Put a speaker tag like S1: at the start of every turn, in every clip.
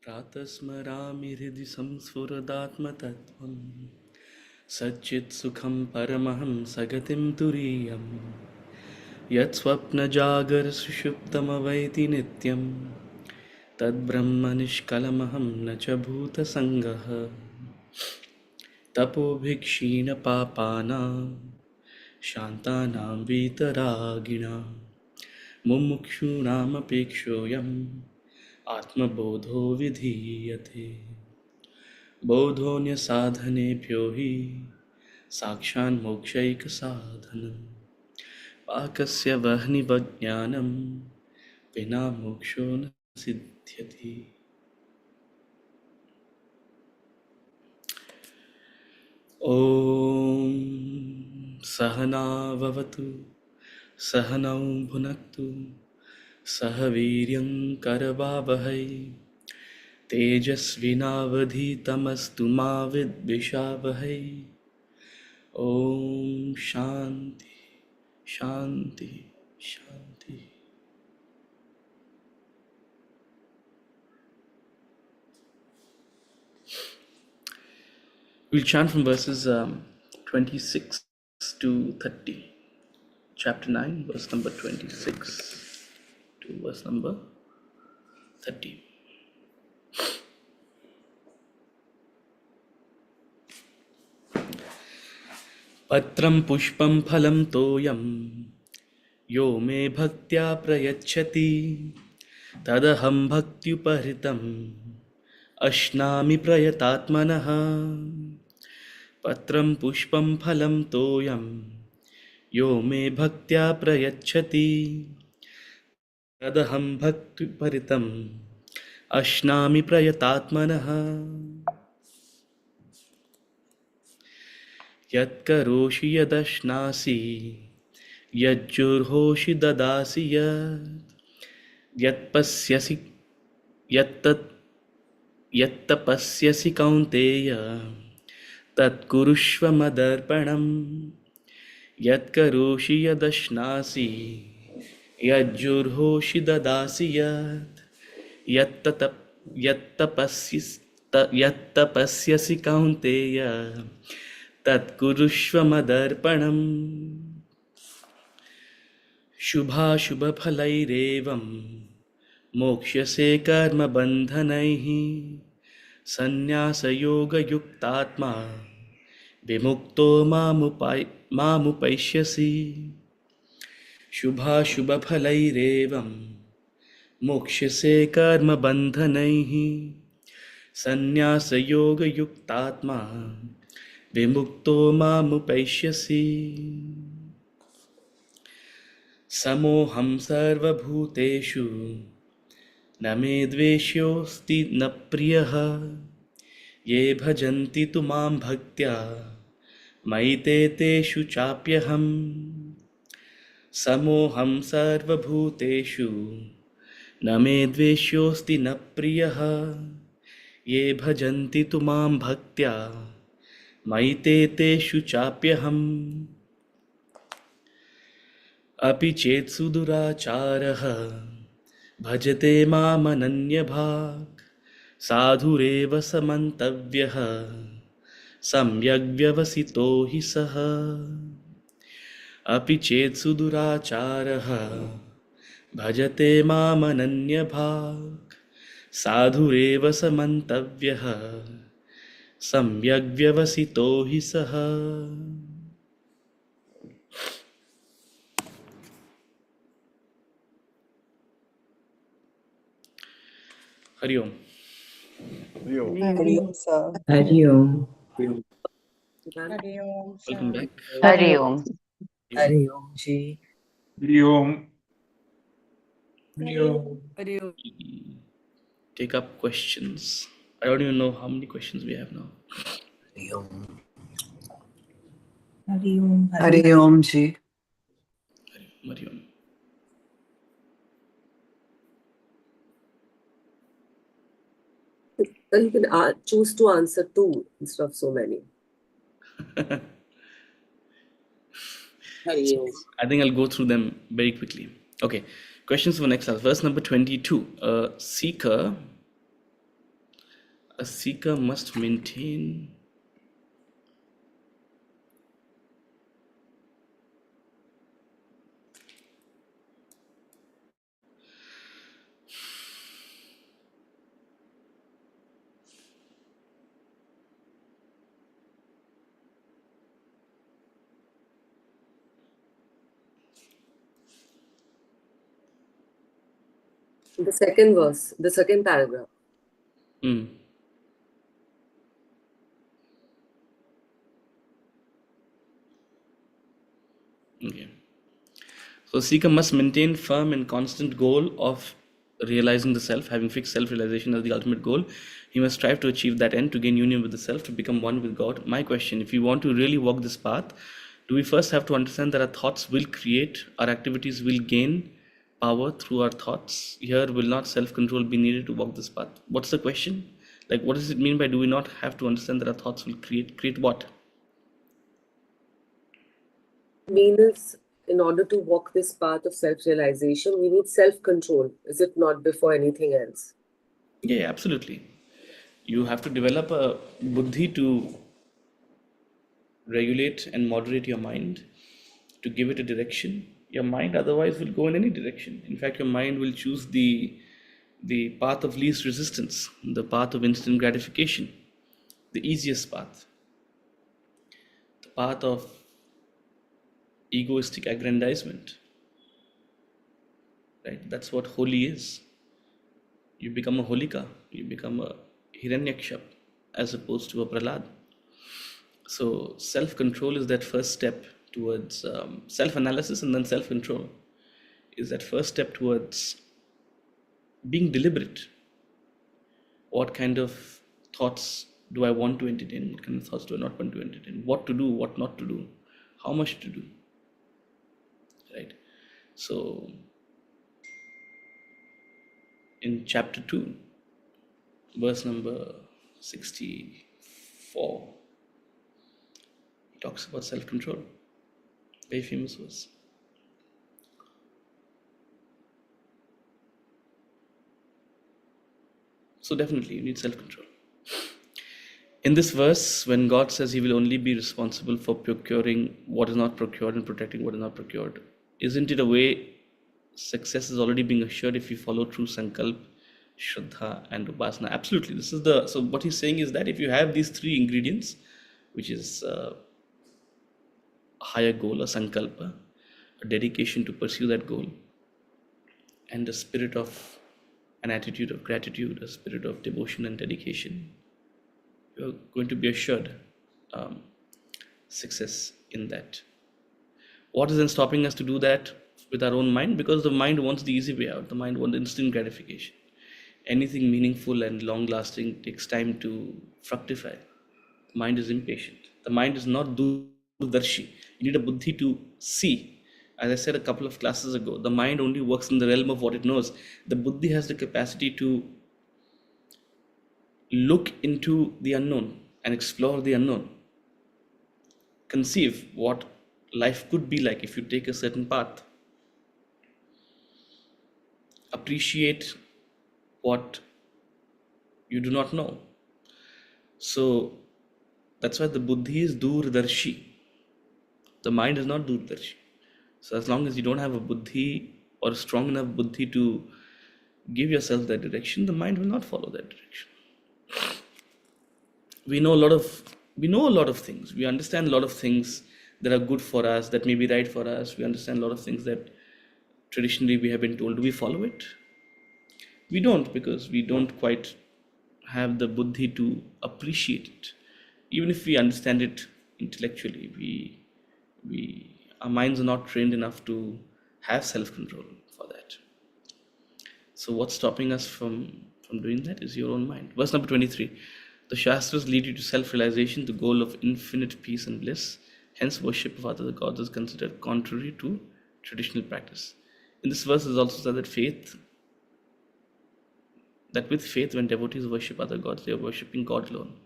S1: प्रातस्मरामि हृदि संस्फुरदात्मतत्त्वं सच्चित्सुखं परमहं सगतिं तुरीयं यत्स्वप्नजागरसुषुप्तमवैति नित्यं तद्ब्रह्म निष्कलमहं न च भूतसङ्गः तपोभिक्षीणपापानां शान्तानां वीतरागिणां मुमुक्षूणामपेक्षोऽयम् आत्मबोधो विधीयते बोधोऽन्यसाधनेभ्यो हि साक्षान्मोक्षैकसाधनं पाकस्य वह्निवज्ञानं विना मोक्षो न सिद्ध्यति। ॐ सहनाववतु सहनौ भुनक्तु सह वीर्यं करवावहै तेजस्विनावधीतमस्तु मा विद्विषावहै। ॐ शान्ति शान्ति शान्ति। We'll chant from verses 26 to 30. Chapter 9, verse number 26 to verse number 30. पत्रं पुष्पं फलं तोयं यो मे भक्त्या प्रयच्छति तदहं भक्त्युपहृतम् अश्नामि प्रयतात्मनः। पत्रं पुष्पं फलं तोयं यो मे भक्त्या प्रयच्छति तदहं भक्त्युपहृतम् अश्नामि प्रयतात्मनः। यत्करोषि यदश्नासि यज्जुर्होषि ददासि यत्पश्यसि यत्तपस्यसि कौन्तेय तत्कुरुष्व मदर्पणम्। यत्करोषि यदश्नासि यज्जुर्होषि ददासि यत्तपस्यसि कौन्तेय तत्कुरुष्व मदर्पणम्। शुभाशुभफलैरेवं मोक्ष्यसे कर्मबन्धनैः सन्न्यासयोगयुक्तात्मा विमुक्तो मामुपैष्यसि। शुभाशुभफलैरेवं मोक्ष्यसे कर्मबन्धनैः सन्न्यासयोगयुक्तात्मा विमुक्तो मामुपैष्यसि। समोऽहं सर्वभूतेषु न मे द्वेष्योऽस्ति न प्रियः ये भजन्ति तु मां भक्त्या मयि ते तेषु चाप्यहम्। समोऽहं सर्वभूतेषु न मे द्वेष्योऽस्ति न प्रियः ये भजन्ति तु मां भक्त्या मयि ते तेषु चाप्यहम्। अपि चेत् सुदुराचारः भजते मामनन्यभाक् साधुरेव समन्तव्यः सम्यग् व्यवसितो हि सः। अपि चेत् सुदुराचारः भजते मामनन्यभाक् साधुरेव समन्तव्यः सम्यग् व्यवसितो हि सः। हरि ओम।
S2: हरि ओम।
S3: Hari Om sir.
S4: Hari Om.
S3: Hari Om sir.
S1: Welcome back.
S5: Hari Om.
S4: Hari Om ji.
S2: Hari Om.
S4: Hari Om.
S3: Hari Om.
S1: Take up questions. I don't even know how many questions we have now.
S4: Hari Om.
S3: Hari Om.
S4: Hari Om ji.
S1: Hari Om.
S6: You can choose to answer two instead of so many.
S1: I think I'll go through them very quickly. Okay, questions for next class. Verse number 22. A seeker must maintain.
S6: The second verse, the second paragraph.
S1: Hmm. Okay. So seeker must maintain firm and constant goal of realizing the self, having fixed self-realization as the ultimate goal. He must strive to achieve that end, to gain union with the self, to become one with God. My question, if we want to really walk this path, do we first have to understand that our thoughts will create, our activities will gain power through our thoughts? Here will not self-control be needed to walk this path? What's the question? Like, what does it mean by do we not have to understand that our thoughts will create what?
S6: Means in order to walk this path of self-realization, we need self-control. Is it not before anything else?
S1: Yeah, absolutely. You have to develop a buddhi to regulate and moderate your mind, to give it a direction. Your mind otherwise will go in any direction. In fact, your mind will choose the path of least resistance, the path of instant gratification, the easiest path, the path of egoistic aggrandizement. Right? That's what holy is. You become a holika, you become a hiranyakshap as opposed to a pralad. So self-control is that first step towards self-analysis, and then self-control is that first step towards being deliberate. What kind of thoughts do I want to entertain? What kind of thoughts do I not want to entertain? What to do, what not to do, how much to do, right? So in chapter 2, verse number 64, he talks about self-control. Very famous verse. So definitely you need self-control. In this verse, when God says he will only be responsible for procuring what is not procured and protecting what is not procured, isn't it a way success is already being assured if you follow true sankalp, shraddha, and upasana? Absolutely. So what he's saying is that if you have these three ingredients, which is a higher goal, a sankalpa, a dedication to pursue that goal, and a spirit of an attitude of gratitude, a spirit of devotion and dedication, you're going to be assured success in that. What is then stopping us to do that with our own mind? Because the mind wants the easy way out. The mind wants instant gratification. Anything meaningful and long lasting takes time to fructify. The mind is impatient. The mind is not durdarshi. You need a buddhi to see. As I said a couple of classes ago, the mind only works in the realm of what it knows. The buddhi has the capacity to look into the unknown and explore the unknown. Conceive what life could be like if you take a certain path. Appreciate what you do not know. So that's why the buddhi is durdarshi. The mind is not durdarshi. So as long as you don't have a buddhi or a strong enough buddhi to give yourself that direction, the mind will not follow that direction. We know a lot of things. We understand a lot of things that are good for us, that may be right for us. We understand a lot of things that traditionally we have been told. Do we follow it? We don't, because we don't quite have the buddhi to appreciate it. Even if we understand it intellectually, our minds are not trained enough to have self-control for that. So what's stopping us from doing that is your own mind. Verse number 23. The Shastras lead you to self-realization, the goal of infinite peace and bliss. Hence, worship of other gods is considered contrary to traditional practice. In this verse, it is also said that with faith, when devotees worship other gods, they are worshipping God alone.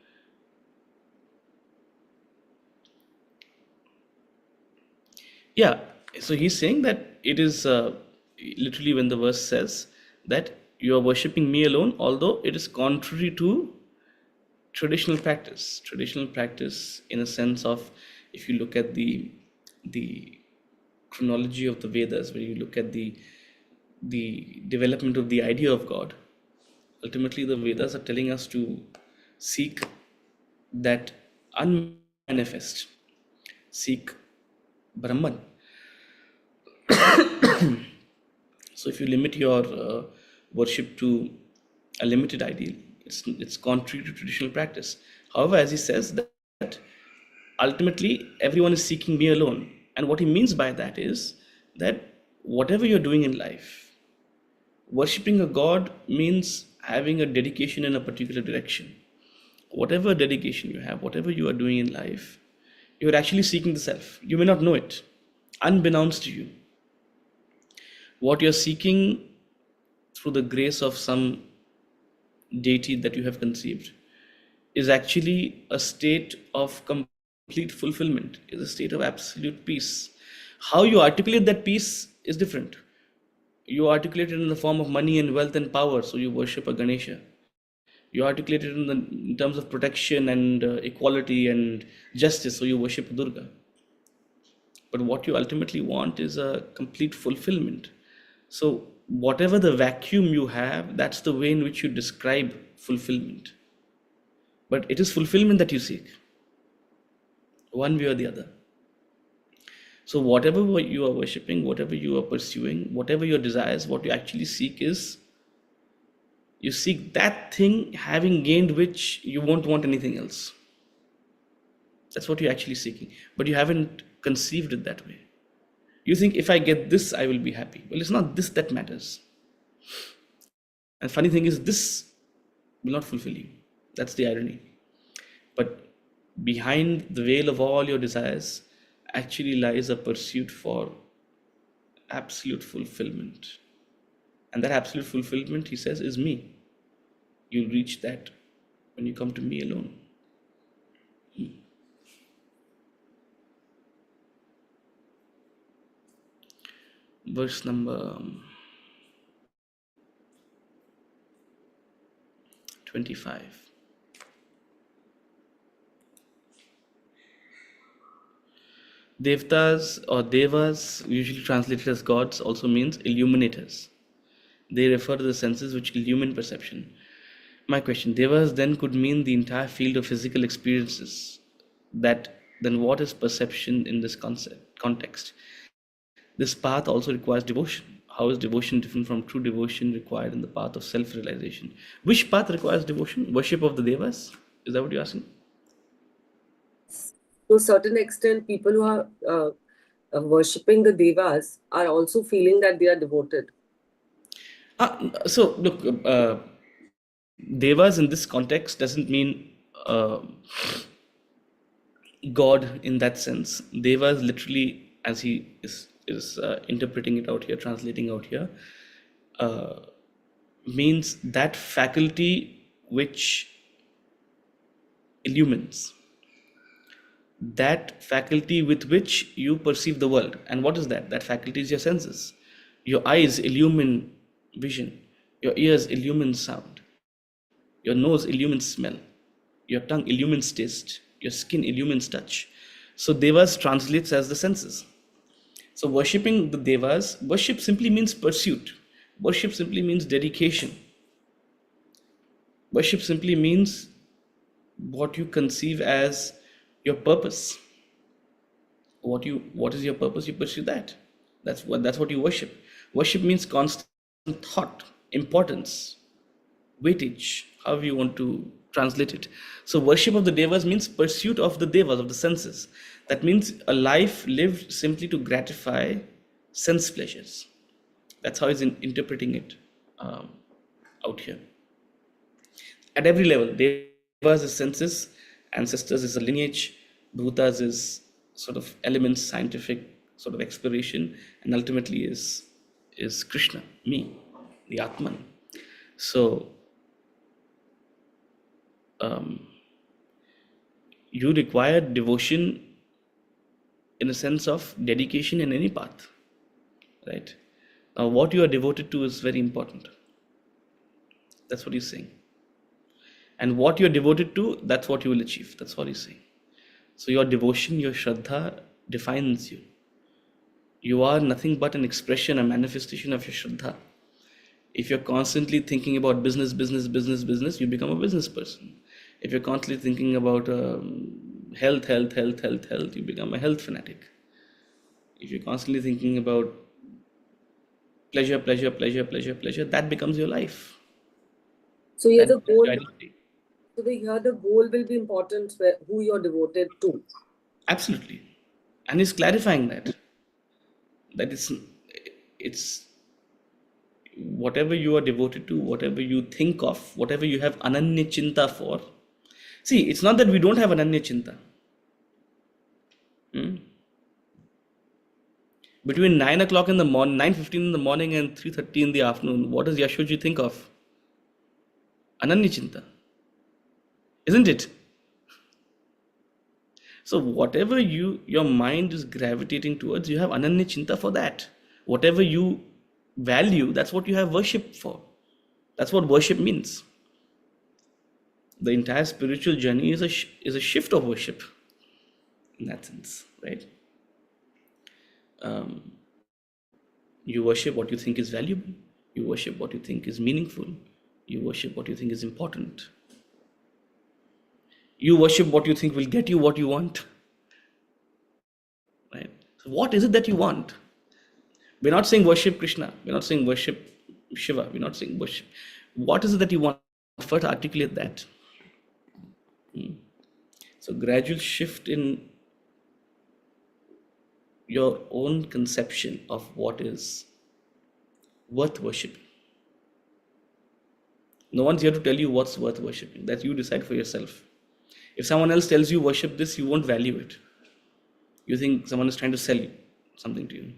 S1: Yeah, so he's saying that it is literally when the verse says that you are worshipping me alone, although it is contrary to traditional practice. Traditional practice, in a sense of, if you look at the chronology of the Vedas, where you look at the development of the idea of God, ultimately the Vedas are telling us to seek that unmanifest, seek Brahman. So if you limit your worship to a limited ideal, it's contrary to traditional practice. However, as he says that ultimately everyone is seeking me alone, and what he means by that is that whatever you're doing in life, worshipping a god means having a dedication in a particular direction. Whatever dedication you have, whatever you are doing in life, you're actually seeking the self. You may not know it, unbeknownst to you. What you're seeking through the grace of some deity that you have conceived is actually a state of complete fulfillment, is a state of absolute peace. How you articulate that peace is different. You articulate it in the form of money and wealth and power, so you worship a Ganesha. You articulate it in terms of protection and equality and justice, so you worship Durga. But what you ultimately want is a complete fulfillment. So whatever the vacuum you have, that's the way in which you describe fulfillment. But it is fulfillment that you seek, one way or the other. So whatever you are worshipping, whatever you are pursuing, whatever your desires, what you actually seek is, you seek that thing, having gained which you won't want anything else. That's what you're actually seeking. But you haven't conceived it that way. You think, if I get this, I will be happy. Well, it's not this that matters. And funny thing is, this will not fulfill you. That's the irony. But behind the veil of all your desires actually lies a pursuit for absolute fulfillment. And that absolute fulfillment, he says, is me. You'll reach that when you come to me alone. Verse number 25. Devtas or Devas, usually translated as gods, also means illuminators. They refer to the senses which illumine perception. My question, Devas then could mean the entire field of physical experiences. Then what is perception in this context? This path also requires devotion. How is devotion different from true devotion required in the path of self-realization? Which path requires devotion? Worship of the Devas? Is that what you're asking?
S6: To a certain extent, people who are worshipping the Devas are also feeling that they are devoted.
S1: So look, Devas in this context doesn't mean God in that sense. Devas literally, as he is interpreting it out here, translating out here, means that faculty which illumines, that faculty with which you perceive the world. And what is that? That faculty is your senses. Your eyes illumine vision, your ears illumine sound, your nose illumines smell, your tongue illumines taste, your skin illumines touch. So Devas translates as the senses. So worshipping the Devas, worship simply means pursuit. Worship simply means dedication. Worship simply means what you conceive as your purpose. What is your purpose? You pursue that. That's what you worship. Worship means constant thought, importance, weightage, however you want to translate it. So worship of the Devas means pursuit of the Devas, of the senses. That means a life lived simply to gratify sense pleasures. That's how he's interpreting it out here. At every level, Devas is senses, ancestors is a lineage, Bhutas is sort of elements, scientific sort of exploration, and ultimately is Krishna, me, the Atman. So you require devotion in a sense of dedication in any path, right? What you are devoted to is very important. That's what he's saying. And what you're devoted to, that's what you will achieve. That's what he's saying. So your devotion, your Shraddha defines you. You are nothing but an expression, a manifestation of your Shraddha. If you're constantly thinking about business, you become a business person. If you're constantly thinking about health, you become a health fanatic. If you're constantly thinking about pleasure, that becomes your life.
S6: So here
S1: That
S6: the
S1: becomes
S6: goal.
S1: your identity.
S6: So here the goal will be important, who you're devoted to.
S1: Absolutely. And he's clarifying that it's whatever you are devoted to, whatever you think of, whatever you have ananya chinta for. See, it's not that we don't have ananya chinta. Between 9 o'clock in the morning, 9:15 in the morning and 3:30 in the afternoon, what does Yashoji think of? Ananya chinta. Isn't it? So whatever your mind is gravitating towards, you have ananya chinta for that. Whatever you value, that's what you have worship for. That's what worship means. The entire spiritual journey is a shift of worship, in that sense, right? You worship what you think is valuable. You worship what you think is meaningful. You worship what you think is important. You worship what you think will get you what you want, right? So what is it that you want? We're not saying worship Krishna. We're not saying worship Shiva. We're not saying worship. What is it that you want? First, articulate that. So, gradual shift in your own conception of what is worth worshipping. No one's here to tell you what's worth worshipping. That you decide for yourself. If someone else tells you worship this, you won't value it. You think someone is trying to sell something to you.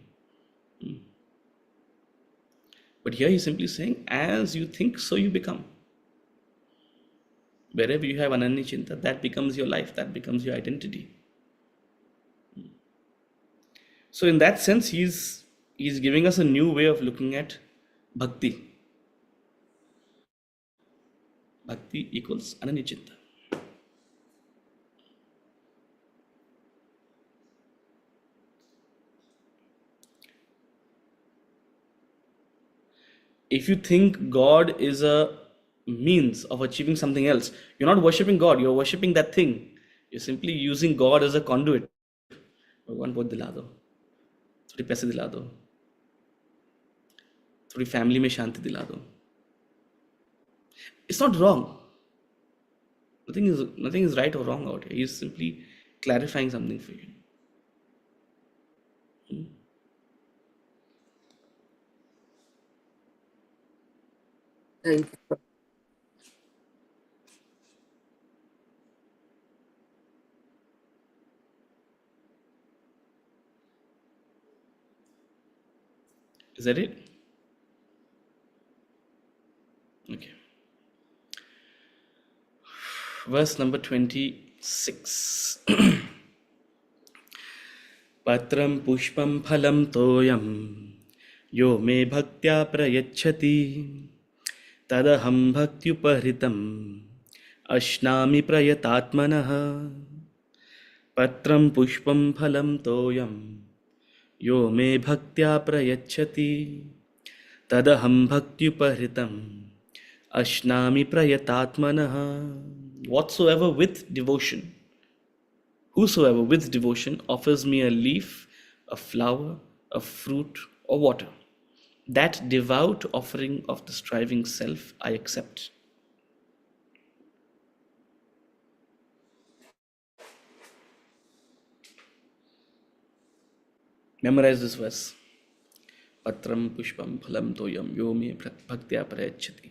S1: But here he's simply saying, as you think, so you become. Wherever you have ananya chinta, that becomes your life, that becomes your identity. So in that sense, he's giving us a new way of looking at bhakti. Bhakti equals ananya chinta. If you think God is a means of achieving something else, you're not worshipping God, you're worshipping that thing. You're simply using God as a conduit. भगवान बहुत दिला दो, थोड़ी पैसे दिला दो, थोड़ी family में शांति दिला दो. It's not wrong. Nothing is right or wrong out here. He's simply clarifying something for you.
S6: Thank you.
S1: Is that it? Okay. Verse number 26. Patram pushpam phalam toyam yo me bhaktya prayachati tadaham bhaktyupahritam ashnami prayatatmanah. Patram pushpam phalam toyam yo me bhaktya prayachati tadaham bhaktyupahritam ashnami prayatatmanah. Whatsoever with devotion, whosoever with devotion offers me a leaf, a flower, a fruit, or water, that devout offering of the striving self I accept. Memorize this verse. Patram pushpam phalam toyam yo me bhaktya prayachati.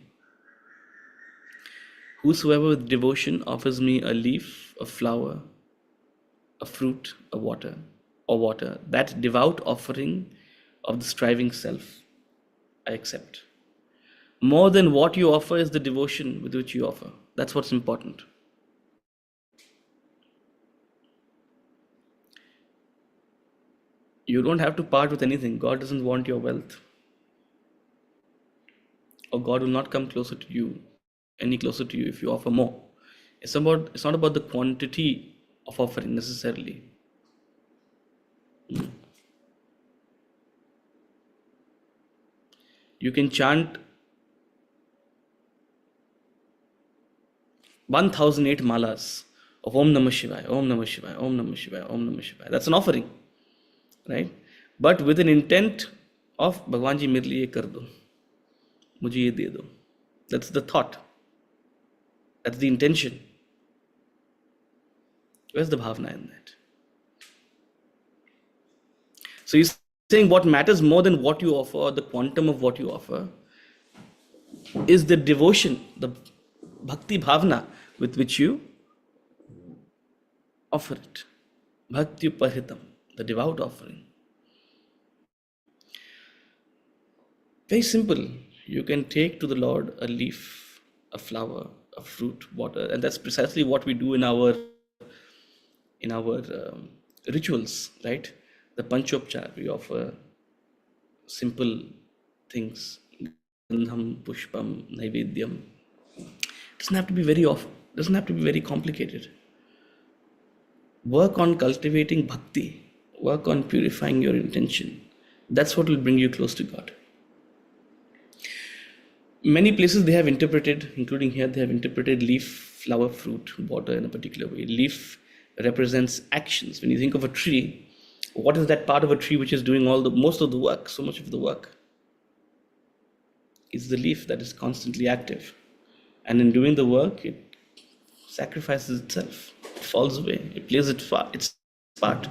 S1: Whosoever with devotion offers me a leaf, a flower, a fruit, a water, or water, that devout offering of the striving self I accept. More than what you offer is the devotion with which you offer. That's what's important. You don't have to part with anything. God doesn't want your wealth. or God will not come closer to you, any closer to you if you offer more. It's not about the quantity of offering necessarily. You can chant 1008 malas of Om Namah Shivaya, Om Namah Shivaya, Om Namah Shivaya, Om Namah Shivaya. That's an offering, right? But with an intent of Bhagwan ji mere liye kar do, mujhe ye de do. That's the thought. That's the intention. Where's the bhavna in that? So he's saying what matters more than what you offer or the quantum of what you offer is the devotion, the bhakti bhavna with which you offer it. Bhakti uparitam, the devout offering. Very simple. You can take to the Lord a leaf, a flower, a fruit, water, and that's precisely what we do in our rituals, right? The Panchopchar, we offer simple things. Gandham, Pushpam, Naivedyam. Doesn't have to be very often, doesn't have to be very complicated. Work on cultivating bhakti, work on purifying your intention. That's what will bring you close to God. Many places they have interpreted, including here, they have interpreted leaf, flower, fruit, water in a particular way. Leaf represents actions. When you think of a tree, what is that part of a tree which is doing most of the work, so much of the work? It's the leaf that is constantly active. And in doing the work, it sacrifices itself. It falls away. It plays its part.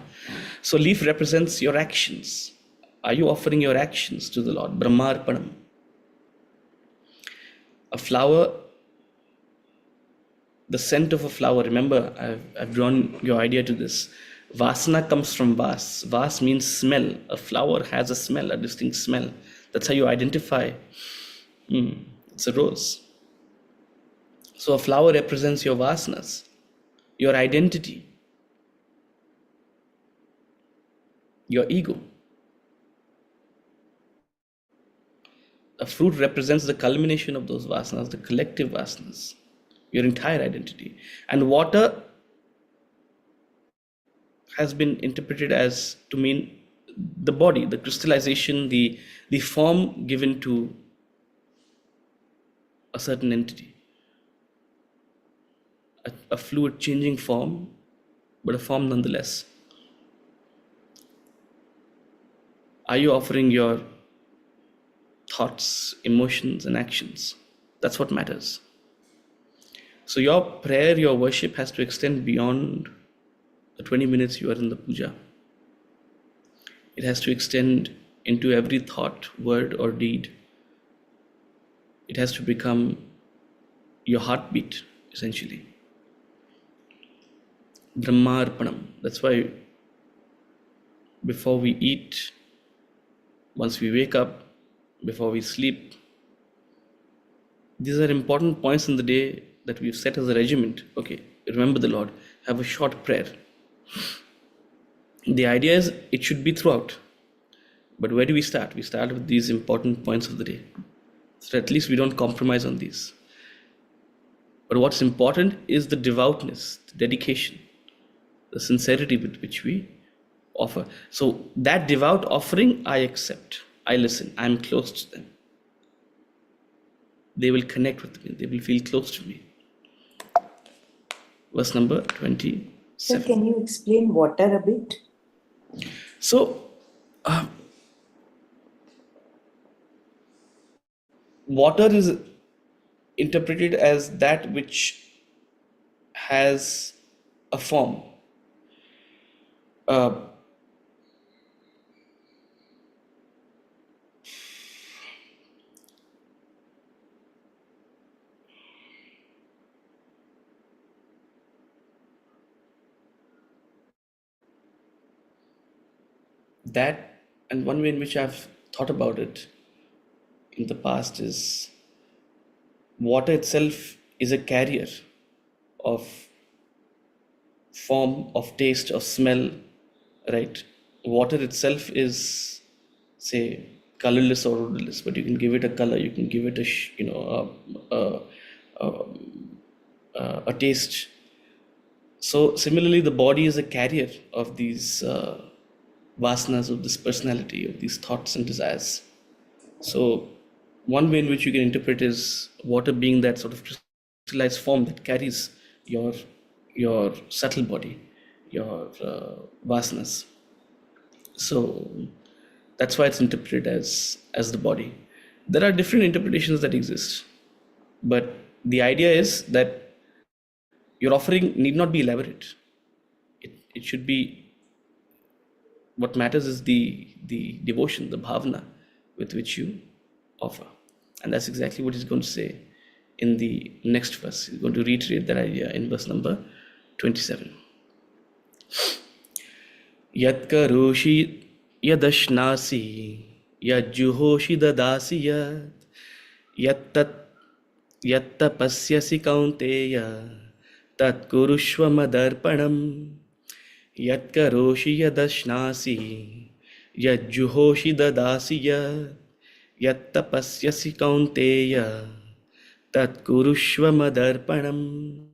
S1: So leaf represents your actions. Are you offering your actions to the Lord? Brahmarpanam. A flower, the scent of a flower, remember, I've drawn your idea to this. Vasana comes from vas. Vas means smell. A flower has a smell, a distinct smell. That's how you identify. It's a rose. So a flower represents your vasanas, your identity, your ego. A fruit represents the culmination of those vasanas, the collective vasanas, your entire identity. And water has been interpreted as to mean the body, the crystallization, the form given to a certain entity. A fluid changing form, but a form nonetheless. Are you offering your thoughts, emotions, and actions? That's what matters. So your prayer, your worship has to extend beyond the 20 minutes you are in the puja. It has to extend into every thought, word, or deed. It has to become your heartbeat, essentially. Brahmarpanam. That's why before we eat, once we wake up, before we sleep, these are important points in the day that we've set as a regiment. Okay, remember the Lord. Have a short prayer. The idea is it should be throughout. But where do we start? We start with these important points of the day. So at least we don't compromise on these. But what's important is the devoutness, the dedication, the sincerity with which we offer. So that devout offering, I accept. I listen. I'm close to them. They will connect with me. They will feel close to me. Verse number 27.
S3: Sir, can you explain water a bit?
S1: So, water is interpreted as that which has a form. That, and one way in which I've thought about it in the past is water itself is a carrier of form, of taste, of smell, right? Water itself is, say, colorless or odorless, but you can give it a color, you can give it a taste. So similarly, the body is a carrier of these vasanas, of this personality, of these thoughts and desires. So one way in which you can interpret is water being that sort of crystallized form that carries your subtle body, your vasanas. So that's why it's interpreted as the body. There are different interpretations that exist, but the idea is that your offering need not be elaborate. It should be, what matters is the devotion, the bhavana with which you offer. And that's exactly what he's going to say in the next verse. He's going to reiterate that idea in verse number 27. Yat karoshi yadashnasi yajjuhoshi dadasi yat yat tapasyasi kaunteya tat kurushva madarpanam yat karoshi yadashnasi yajjuhoshi dadasi yat tapasyasi kaunteya tat kurushva madarpanam.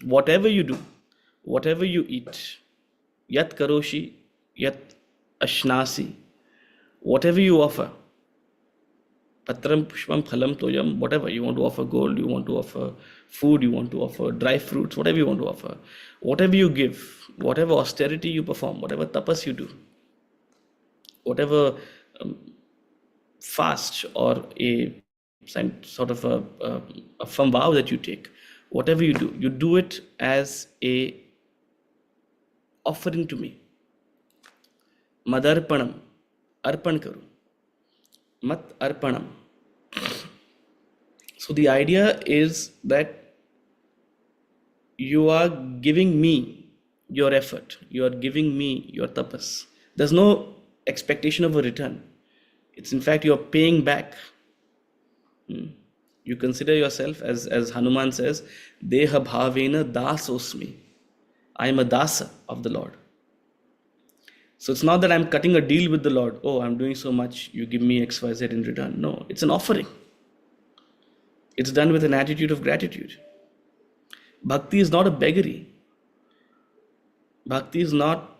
S1: Whatever you do, whatever you eat, yat karoshi, yat ashnasi, whatever you offer, patram pushpam phalam toyam, whatever you want to offer, gold, you want to offer food, you want to offer dry fruits, whatever you want to offer, whatever you give, whatever austerity you perform, whatever tapas you do, whatever fast or a sort of a firm vow that you take, whatever you do it as a offering to me. Madarpanam, arpan karu. Mat arpanam. So the idea is that you are giving me your effort, you are giving me your tapas. There's no expectation of a return. It's in fact you're paying back. You consider yourself, as Hanuman says, Deha bhavena dasosmi. I am a dasa of the Lord. So it's not that I'm cutting a deal with the Lord. Oh, I'm doing so much, you give me XYZ in return. No, it's an offering. It's done with an attitude of gratitude. Bhakti is not a beggary. Bhakti is not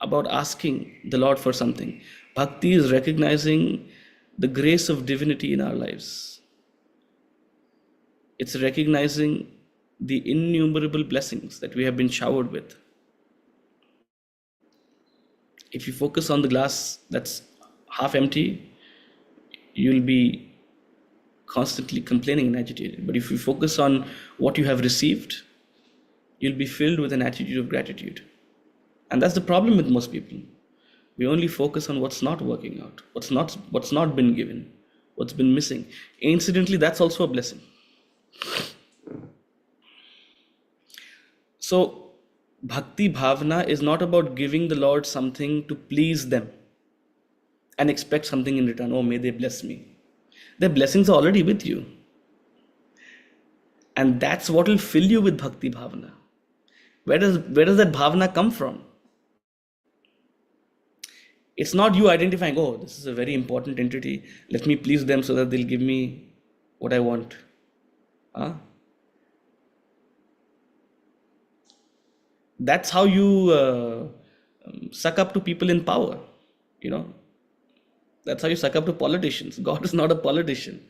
S1: about asking the Lord for something. Bhakti is recognizing the grace of divinity in our lives. It's recognizing the innumerable blessings that we have been showered with. If you focus on the glass that's half empty, you'll be constantly complaining and agitated. But if you focus on what you have received, you'll be filled with an attitude of gratitude. And that's the problem with most people. We only focus on what's not working out, what's not been given, what's been missing. Incidentally, that's also a blessing. So, bhakti bhavana is not about giving the Lord something to please them and expect something in return. Oh, may they bless me. Their blessings are already with you. And that's what will fill you with bhakti bhavana. Where does that bhavana come from? It's not you identifying, oh, this is a very important entity. Let me please them so that they'll give me what I want. That's how you suck up to people in power. That's how you suck up to politicians. God is not a politician.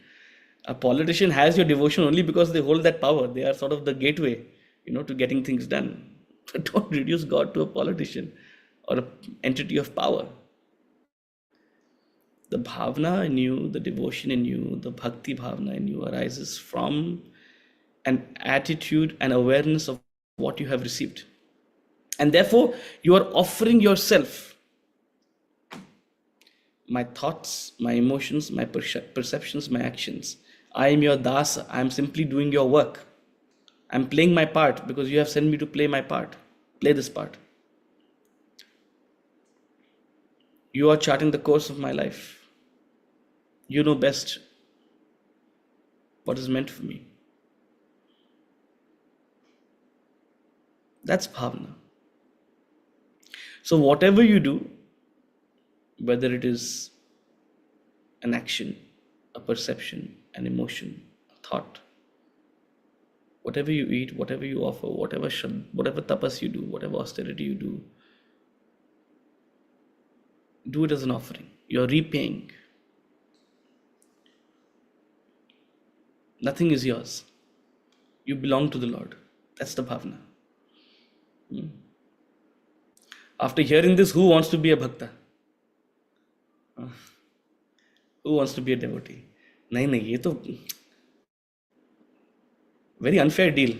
S1: A politician has your devotion only because they hold that power. They are sort of the gateway, to getting things done. Don't reduce God to a politician or an entity of power. The bhavana in you, the devotion in you, the bhakti bhavana in you arises from an attitude and awareness of what you have received. And therefore, you are offering yourself. My thoughts, my emotions, my perceptions, my actions. I am your dasa. I am simply doing your work. I am playing my part because you have sent me to play my part. Play this part. You are charting the course of my life. You know best what is meant for me. That's bhavana. So whatever you do, whether it is an action, a perception, an emotion, a thought. Whatever you eat, whatever you offer, whatever tapas you do, whatever austerity you do it as an offering. You're repaying. Nothing is yours. You belong to the Lord. That's the bhavna. After hearing this, who wants to be a bhakta? Who wants to be a devotee? नहीं, ये तो very unfair deal.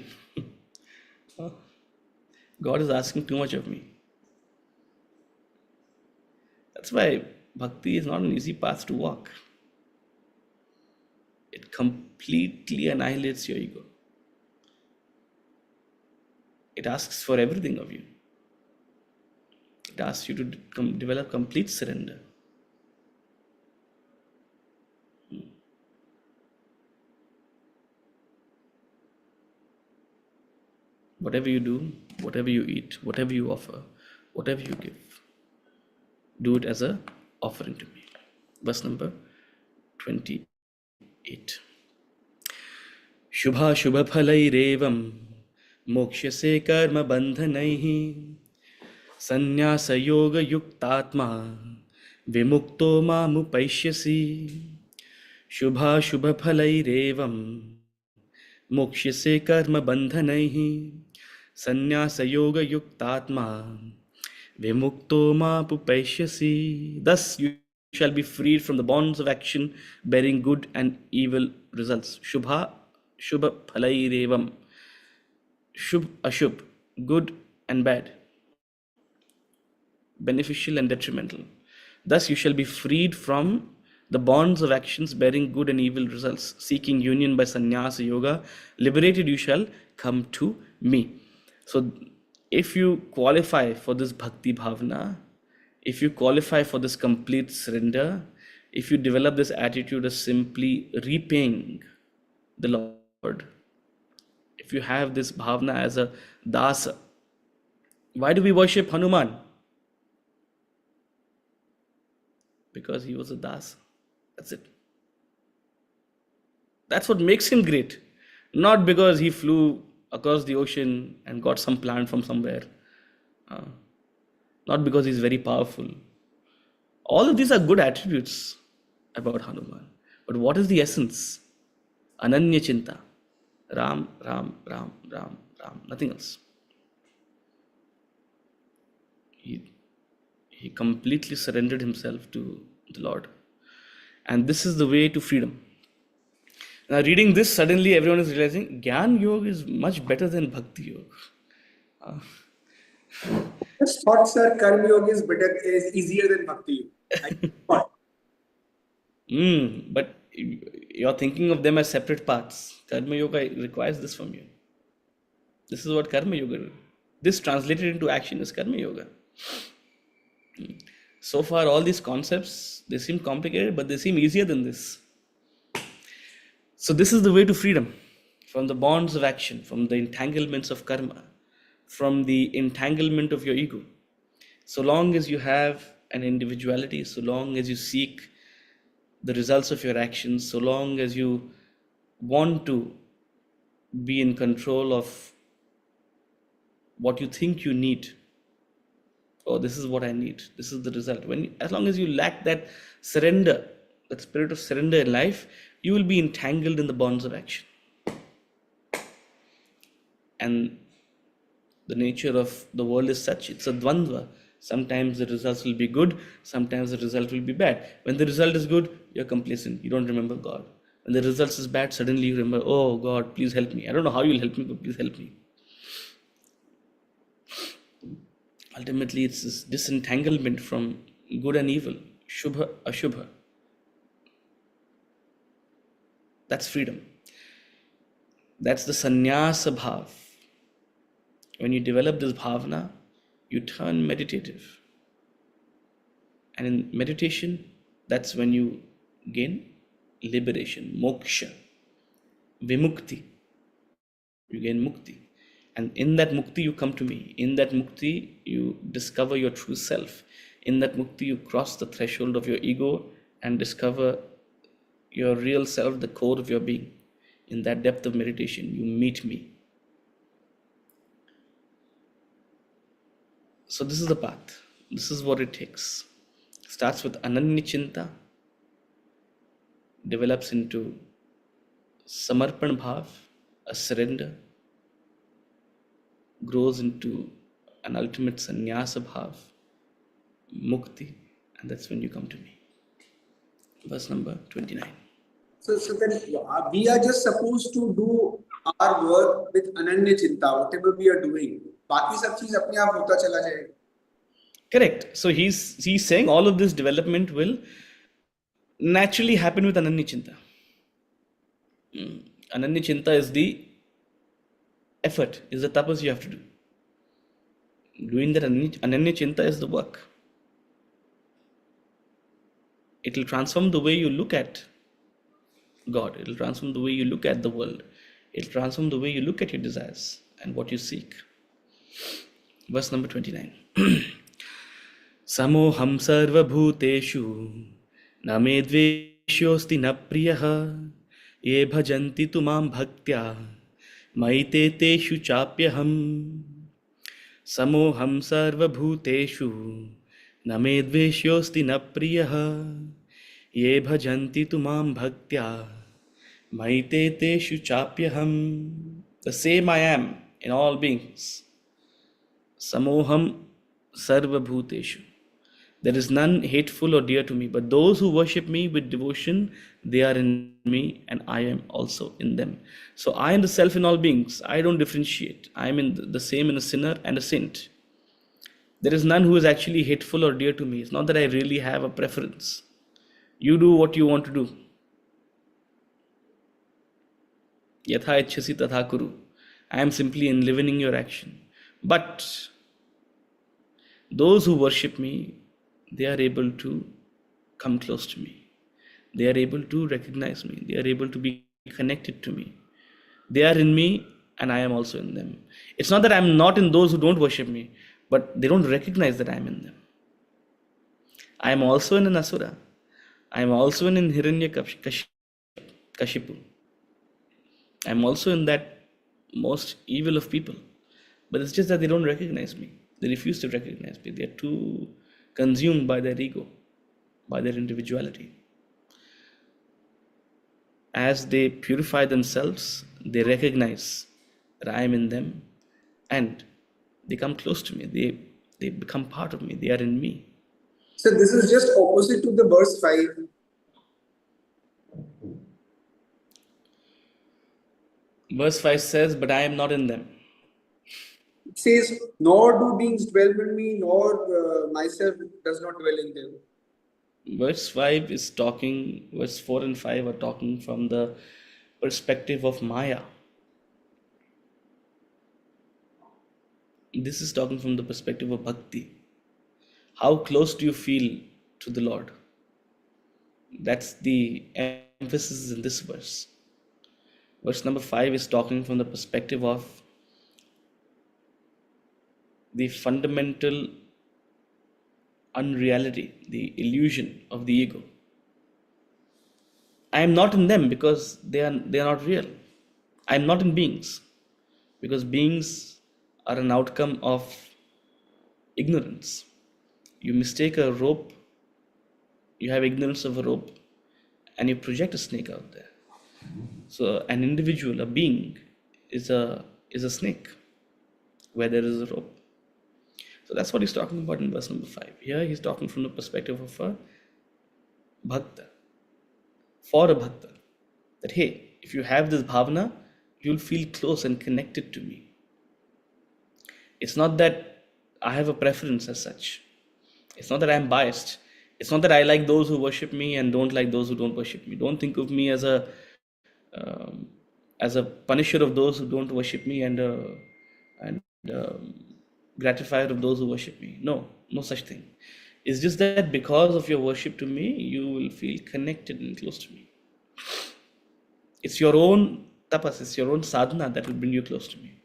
S1: God is asking too much of me. That's why bhakti is not an easy path to walk. It completely annihilates your ego. It asks for everything of you. It asks you to develop complete surrender. Whatever you do, whatever you eat, whatever you offer, whatever you give, do it as a offering to me. Verse number 28. Shubha shubha phalairevam mokshase karma bandhanaihi sannyasa yoga yuktatma vimukto mamupaishyasi. Shubha shubha phalairevam mokshase karma bandhanaihi sannyasa yoga yuktatma vimukto mapupaishyasi. Thus you shall be freed from the bonds of action bearing good and evil results. Shubha shubha phalairevam. Shubh ashubh, good and bad, beneficial and detrimental. Thus you shall be freed from the bonds of actions bearing good and evil results. Seeking union by sannyasa yoga, liberated you shall come to me. So if you qualify for this bhakti bhavna, if you qualify for this complete surrender, if you develop this attitude of simply repaying the Lord, if you have this bhavna as a dasa, why do we worship Hanuman? Because he was a dasa. That's it. That's what makes him great. Not because he flew across the ocean and got some plant from somewhere. Not because he's very powerful. All of these are good attributes about Hanuman. But what is the essence? Ananya Chinta. Ram, Ram, Ram, Ram, Ram. Nothing else. He completely surrendered himself to the Lord. And this is the way to freedom. Now, reading this, suddenly everyone is realizing Gyan Yoga is much better than Bhakti Yoga.
S5: Just thought, sir, Karma Yoga is easier than Bhakti Yoga. I thought.
S1: But you're thinking of them as separate paths. Karma Yoga requires this from you. This is what Karma Yoga is. This translated into action is Karma Yoga. So far, all these concepts, they seem complicated, but they seem easier than this. So this is the way to freedom from the bonds of action, from the entanglements of karma, from the entanglement of your ego. So long as you have an individuality, so long as you seek the results of your actions, so long as you want to be in control of what you think you need. Oh, this is what I need. This is the result. As long as you lack that surrender, that spirit of surrender in life, you will be entangled in the bonds of action. And the nature of the world is such, it's a dvandva. Sometimes the results will be good, sometimes the result will be bad. When the result is good, you're complacent, you don't remember God. When the result is bad, suddenly you remember, oh God, please help me. I don't know how you'll help me, but please help me. Ultimately, it's this disentanglement from good and evil, shubha, ashubha. That's freedom. That's the sannyasa bhav. When you develop this bhavna, you turn meditative. And in meditation, that's when you gain liberation, moksha, vimukti. You gain mukti. And in that mukti, you come to me. In that mukti, you discover your true self. In that mukti, you cross the threshold of your ego and discover your real self, the core of your being. In that depth of meditation, you meet me. So this is the path. This is what it takes. Starts with Ananya Chinta, develops into Samarpan Bhav, a surrender, grows into an ultimate Sannyasa Bhav, Mukti, and that's when you come to me. Verse number 29.
S5: So then we are just supposed to do our work with Ananya Chinta, whatever we are doing. बाकी सब चीज अपने आप होता चला जाएगा.
S1: Correct. So he's saying all of this development will naturally happen with Ananya Chinta. Ananya Chinta is the effort, is the tapas you have to do. Doing that Ananya Chinta is the work. It will transform the way you look at God. It will transform the way you look at the world. It will transform the way you look at your desires and what you seek. Verse number 29. Samoham sarva bhuteshu na me dveshyosti na priyaha ye bhajanti tumam bhaktya maite teshu chapyaham. Samoham sarva bhuteshu na me dveshyosti na priyaha ye bhajanti tumam bhaktya maite teshu chapyaham. The same I am in all beings. Samoham sarva bhuteshu. There is none hateful or dear to me, but those who worship me with devotion, they are in me and I am also in them. So I am the self in all beings. I don't differentiate. I am in the same in a sinner and a saint. There is none who is actually hateful or dear to me. It's not that I really have a preference. You do what you want to do. Yatha ichhasi tatha kuru. I am simply enlivening your action. But those who worship me, they are able to come close to me. They are able to recognize me. They are able to be connected to me. They are in me and I am also in them. It's not that I am not in those who don't worship me, but they don't recognize that I am in them. I am also in an Asura. I am also in Hiranyakashipu. I am also in that most evil of people. But it's just that they don't recognize me. They refuse to recognize me. They are too consumed by their ego, by their individuality. As they purify themselves, they recognize that I am in them and they come close to me. They become part of me. They are in me.
S5: So this is just opposite to the verse 5.
S1: Verse 5 says, but I am not in them.
S5: It says, nor do beings dwell in me, nor myself does not dwell in them.
S1: Verse 5 is talking, verse 4 and 5 are talking from the perspective of Maya. This is talking from the perspective of Bhakti. How close do you feel to the Lord? That's the emphasis in this verse. Verse number 5 is talking from the perspective of the fundamental unreality, the illusion of the ego. I am not in them because they are not real. I am not in beings because beings are an outcome of ignorance. You mistake a rope, you have ignorance of a rope, and you project a snake out there. So an individual, a being, is a snake where there is a rope. So that's what he's talking about in verse number 5. Here he's talking from the perspective of a bhakta, for a bhakta. That hey, if you have this bhavana, you'll feel close and connected to me. It's not that I have a preference as such. It's not that I'm biased. It's not that I like those who worship me and don't like those who don't worship me. Don't think of me as a punisher of those who don't worship me and gratifier of those who worship me. No such thing. It's just that because of your worship to me, you will feel connected and close to me. It's your own tapas, it's your own sadhana that will bring you close to me.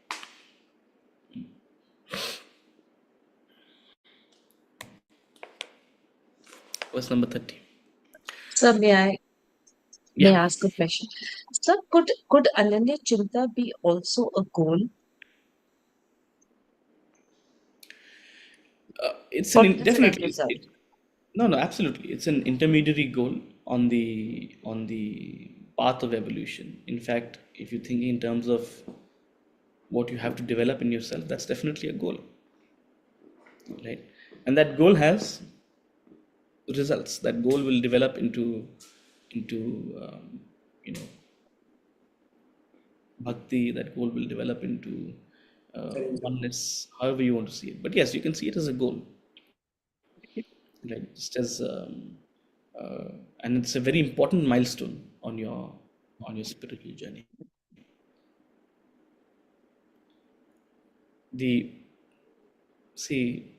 S1: Verse number 30.
S7: Sir, may I? May
S1: Yeah.
S7: I ask a question? Sir, could Ananya Chinta be also a goal?
S1: It's
S7: Or
S1: an
S7: it is an end
S1: definitely
S7: result?
S1: no, absolutely, it's an intermediary goal on the path of evolution. In fact, if you think in terms of what you have to develop in yourself, that's definitely a goal, right? And that goal has results. That goal will develop into you know bhakti. That goal will develop into oneness, however you want to see it. But yes, you can see it as a goal, right? Just as and it's a very important milestone on your spiritual journey. The See,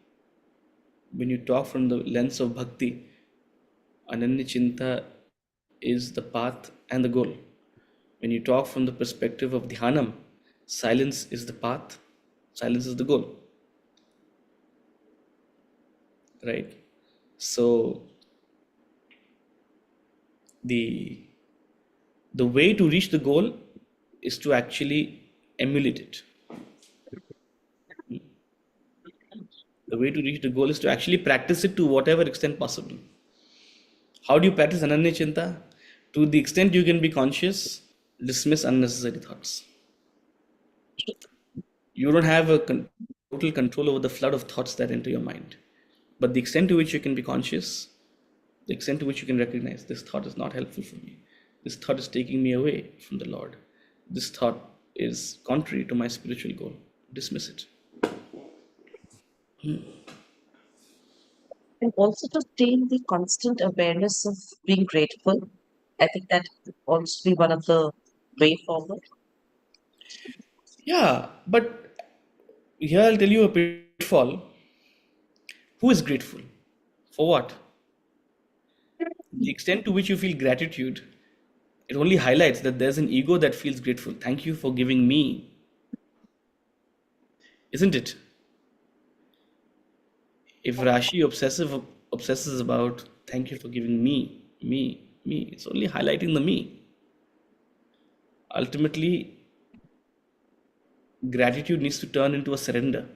S1: when you talk from the lens of bhakti, Ananya Chinta is the path and the goal. When you talk from the perspective of Dhyanam, silence is the path, silence is the goal, right? So the the way to reach the goal is to actually emulate it. The way to reach the goal is to actually practice it to whatever extent possible. How do you practice Ananya Chinta? To the extent you can be conscious, dismiss unnecessary thoughts. You don't have total control over the flood of thoughts that enter your mind. But the extent to which you can be conscious, the extent to which you can recognize this thought is not helpful for me. This thought is taking me away from the Lord. This thought is contrary to my spiritual goal. Dismiss it.
S7: And also to attain the constant awareness of being grateful. I think that would also be one of the way forward.
S1: Yeah, but here I'll tell you a pitfall. Who is grateful? For what? The extent to which you feel gratitude, it only highlights that there's an ego that feels grateful. Thank you for giving me, isn't it? If Rashi obsesses about thank you for giving me, it's only highlighting the me. Ultimately, gratitude needs to turn into a surrender.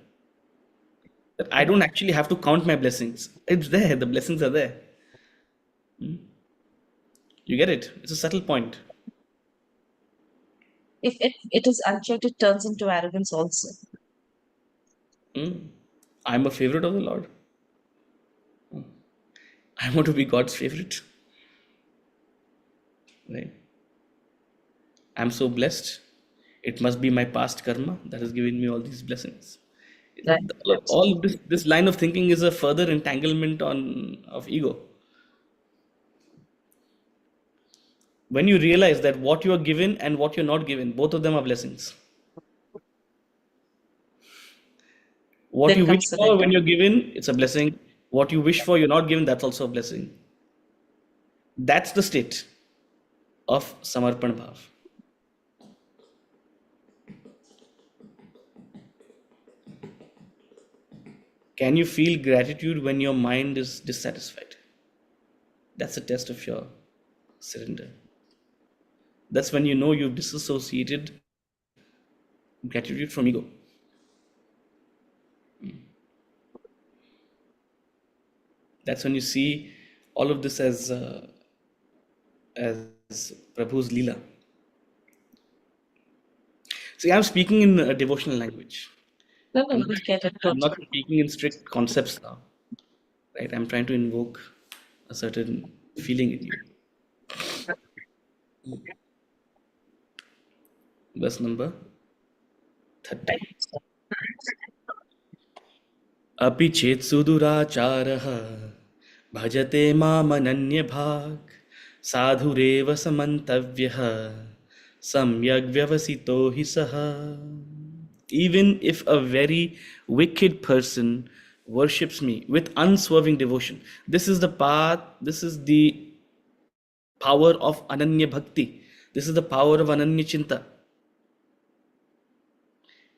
S1: That I don't actually have to count my blessings. It's there, the blessings are there. You get it? It's a subtle point.
S7: If it is unchecked, it turns into arrogance also.
S1: I'm a favorite of the Lord. I want to be God's favorite. Right? I'm so blessed. It must be my past karma that has given me all these blessings.
S7: Right.
S1: All of this line of thinking is a further entanglement of ego. When you realize that what you are given and what you're not given, both of them are blessings. What
S7: Then
S1: you wish
S7: comes
S1: for when
S7: surrender.
S1: you're given, it's a blessing. What you wish for, you're not given, that's also a blessing. That's the state of Samarpan Bhav. Can you feel gratitude when your mind is dissatisfied? That's a test of your surrender. That's when you know you've disassociated gratitude from ego. That's when you see all of this as Prabhu's Leela. See, I'm speaking in a devotional language.
S7: No, we get it
S1: I'm not
S7: totally.
S1: speaking in strict concepts now, right? I'm trying to invoke a certain feeling in you. Verse number 30. अपि चेत् सुदुराचारः भजते मामनन्यभाक् साधुरेव समन्तव्यः सम्यग् व्यवसितो हि सः. Even if a very wicked person worships me with unswerving devotion, this is the path, this is the power of Ananya Bhakti, this is the power of Ananya Chinta.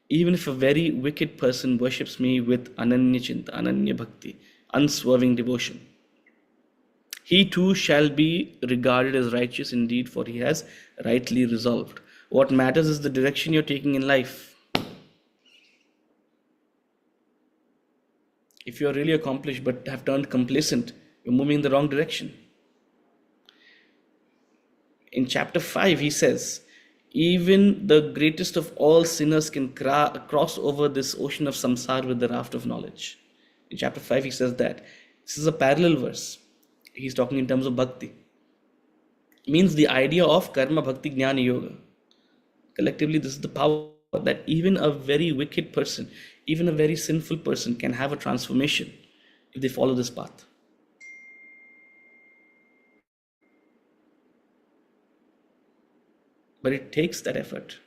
S1: Even if a very wicked person worships me with Ananya Chinta, Ananya Bhakti, unswerving devotion, He too shall be regarded as righteous indeed, for he has rightly resolved. What matters is the direction you're taking in life. If you're really accomplished but have turned complacent, you're moving in the wrong direction. In chapter 5, he says, even the greatest of all sinners can cross over this ocean of samsara with the raft of knowledge. In chapter 5, he says that. This is a parallel verse. He's talking in terms of bhakti. Means the idea of karma, bhakti, jnana, yoga. Collectively, this is the power that even a very wicked person, even a very sinful person can have a transformation if they follow this path. But it takes that effort.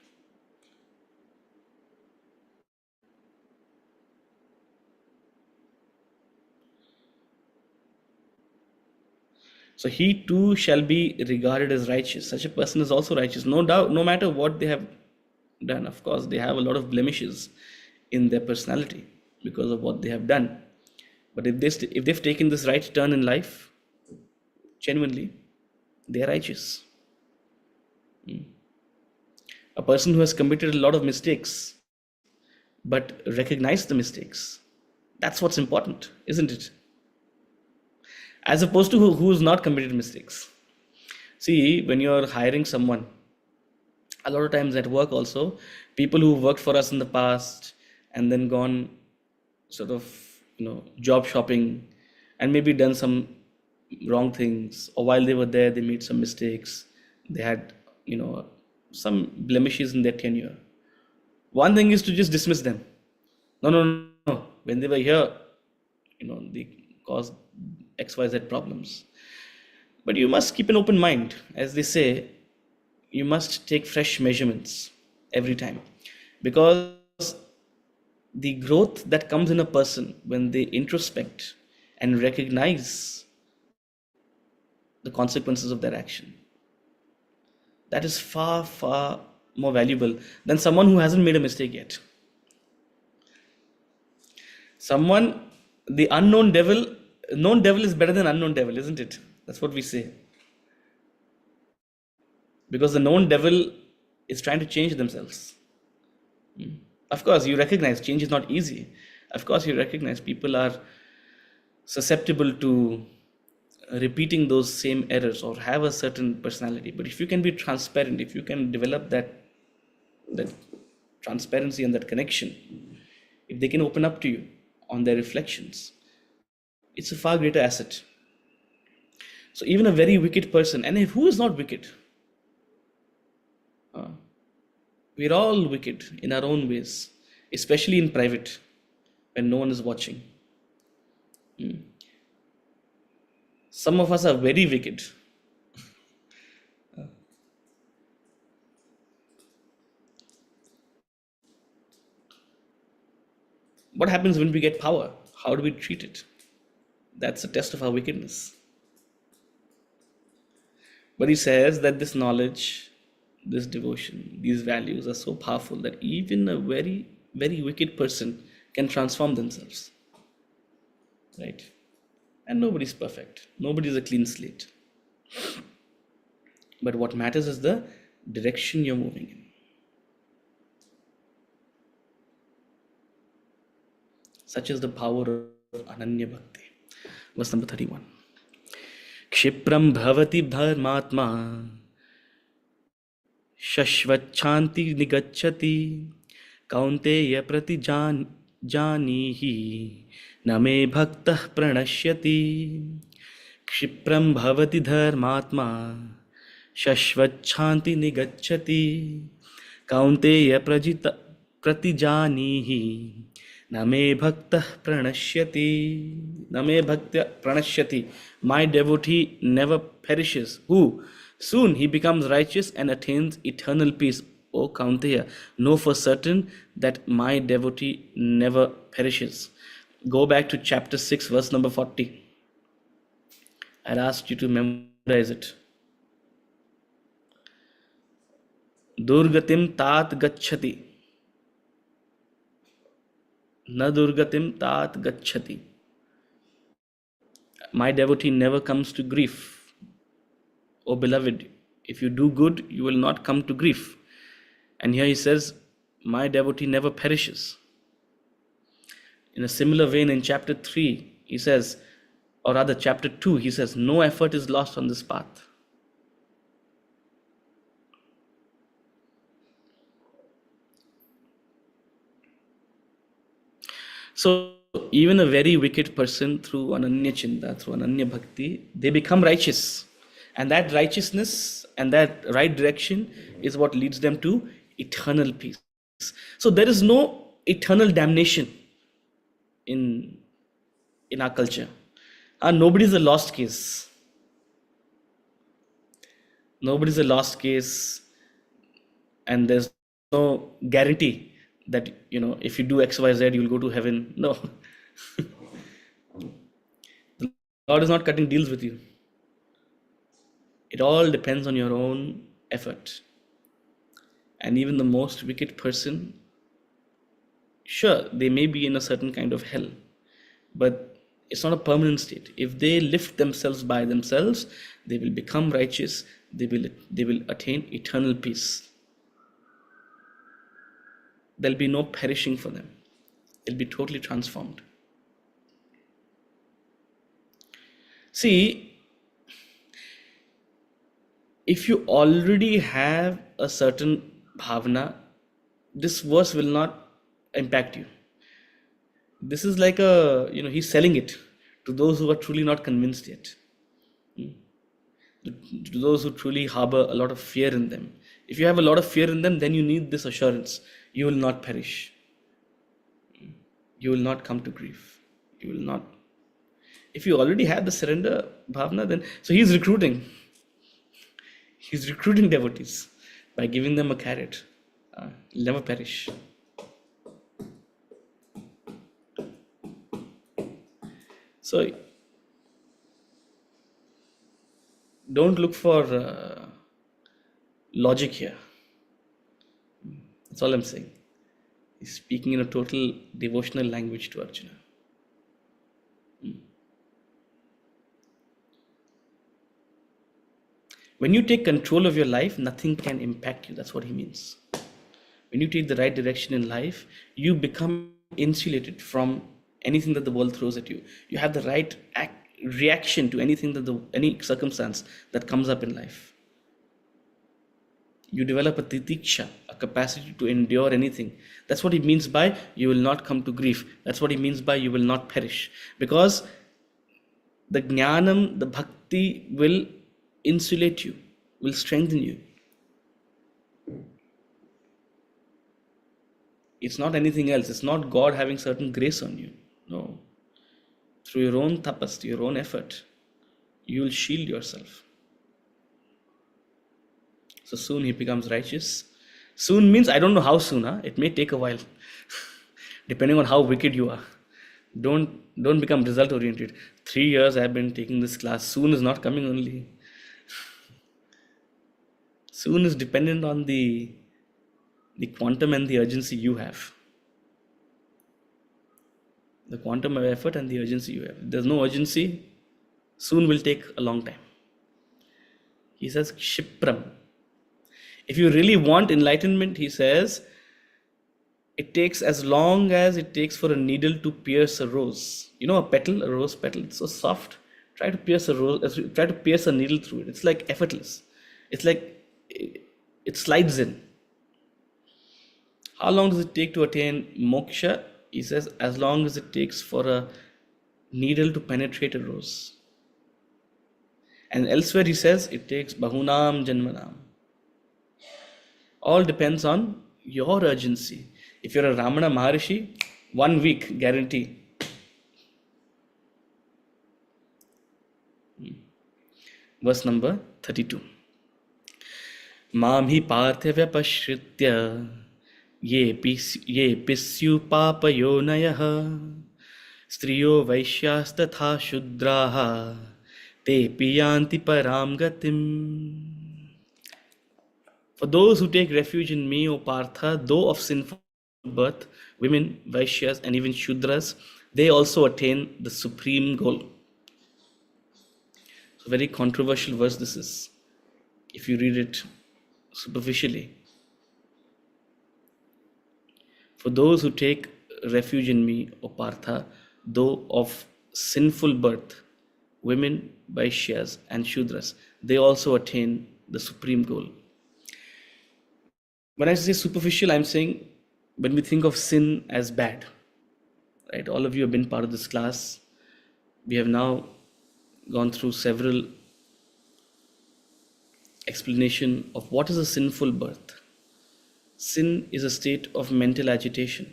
S1: So he too shall be regarded as righteous. Such a person is also righteous. No doubt, no matter what they have done. Of course, they have a lot of blemishes in their personality because of what they have done. But if they've taken this right turn in life, genuinely, they are righteous. A person who has committed a lot of mistakes, but recognize the mistakes, that's what's important, isn't it? As opposed to who's not committed mistakes. See, when you're hiring someone, a lot of times at work also, people who worked for us in the past and then gone sort of, job shopping and maybe done some wrong things, or while they were there, they made some mistakes. They had, some blemishes in their tenure. One thing is to just dismiss them. No. When they were here, they caused XYZ problems. But you must keep an open mind. As they say, you must take fresh measurements every time. Because the growth that comes in a person when they introspect and recognize the consequences of their action, that is far, far more valuable than someone who hasn't made a mistake yet. The known devil is better than unknown devil, isn't it? That's what we say. Because the known devil is trying to change themselves. Of course, you recognize change is not easy. Of course, you recognize people are susceptible to repeating those same errors or have a certain personality. But if you can be transparent, if you can develop that transparency and that connection, if they can open up to you on their reflections, it's a far greater asset. So even a very wicked person, and who is not wicked? We're all wicked in our own ways, especially in private when no one is watching. Some of us are very wicked. What happens when we get power? How do we treat it? That's a test of our wickedness. But he says that this knowledge, this devotion, these values are so powerful that even a very, very wicked person can transform themselves. Right? And nobody's perfect. Nobody's a clean slate. But what matters is the direction you're moving in. Such is the power of Ananya Bhakti. Verse number 31. Kshipram bhavati dharmatma shashvachanti nigacchati kaunteya prati janihi name bhaktah pranashyati. Kshipram bhavati dharmatma shashvachanti nigacchati kaunteya prati janihi name bhaktah pranashyati. Name bhaktya pranashyati. My devotee never perishes. Who? Soon he becomes righteous and attains eternal peace. O Kaunteya, know for certain that my devotee never perishes. Go back to chapter 6, verse number 40. I'd asked you to memorize it. Durgatim tat gacchati. Na durgatim tat gacchati. My devotee never comes to grief. O beloved, if you do good, you will not come to grief. And here he says, my devotee never perishes. In a similar vein, in chapter 3, he says, or rather chapter 2, he says, no effort is lost on this path. So even a very wicked person, through Ananya Chinta, through Ananya Bhakti, they become righteous. And that righteousness and that right direction is what leads them to eternal peace. So there is no eternal damnation in our culture. Nobody is a lost case. Nobody is a lost case, and there's no guarantee that, if you do X, Y, Z, you'll go to heaven. No. The Lord is not cutting deals with you. It all depends on your own effort. And even the most wicked person, sure, they may be in a certain kind of hell, but it's not a permanent state. If they lift themselves by themselves, they will become righteous. They will attain eternal peace. There'll be no perishing for them. They'll be totally transformed. See, if you already have a certain bhavana, this verse will not impact you. This is like he's selling it to those who are truly not convinced yet. To those who truly harbor a lot of fear in them. If you have a lot of fear in them, then you need this assurance. You will not perish. You will not come to grief. You will not. If you already have the surrender bhavana, then, so he's recruiting. He's recruiting devotees by giving them a carrot. You'll never perish. So, don't look for logic here. That's all I'm saying. He's speaking in a total devotional language to Arjuna. When you take control of your life, nothing can impact you. That's what he means. When you take the right direction in life, you become insulated from anything that the world throws at you. You have the right reaction to anything any circumstance that comes up in life. You develop a titiksha, a capacity to endure anything. That's what he means by you will not come to grief. That's what he means by you will not perish. Because the jnanam, the bhakti will insulate you, will strengthen you. It's not anything else. It's not God having certain grace on you. No. Through your own tapas, your own effort, you will shield yourself. So soon he becomes righteous. Soon means I don't know how soon. It may take a while. Depending on how wicked you are. Don't become result oriented. 3 years I've been taking this class. Soon is not coming only. Soon is dependent on the quantum and the urgency you have. The quantum of effort and the urgency you have. If there's no urgency, soon will take a long time. He says, Kshipram. If you really want enlightenment, he says, it takes as long as it takes for a needle to pierce a rose. You know a petal, a rose petal, it's so soft. Try to pierce a needle through it. It's like effortless. It's like it slides in. How long does it take to attain moksha? He says, as long as it takes for a needle to penetrate a rose. And elsewhere he says, it takes bahunam janmanam. All depends on your urgency. If you're a Ramana Maharishi, 1 week guarantee. Verse number 32. Mam hi parthavya pashritya ye pisyu papayo nayah striyo vaishyas tatha shudraha te piyanti param gatim. For those who take refuge in me, O Partha, though of sinful birth, women, Vaishyas, and even Shudras, they also attain the supreme goal. a very controversial verse this is, if you read it superficially. For those who take refuge in me, O Partha, though of sinful birth, women, Vaishyas, and Shudras, they also attain the supreme goal. When I say superficial, I'm saying when we think of sin as bad, right? All of you have been part of this class. We have now gone through several explanation of what is a sinful birth. Sin is a state of mental agitation,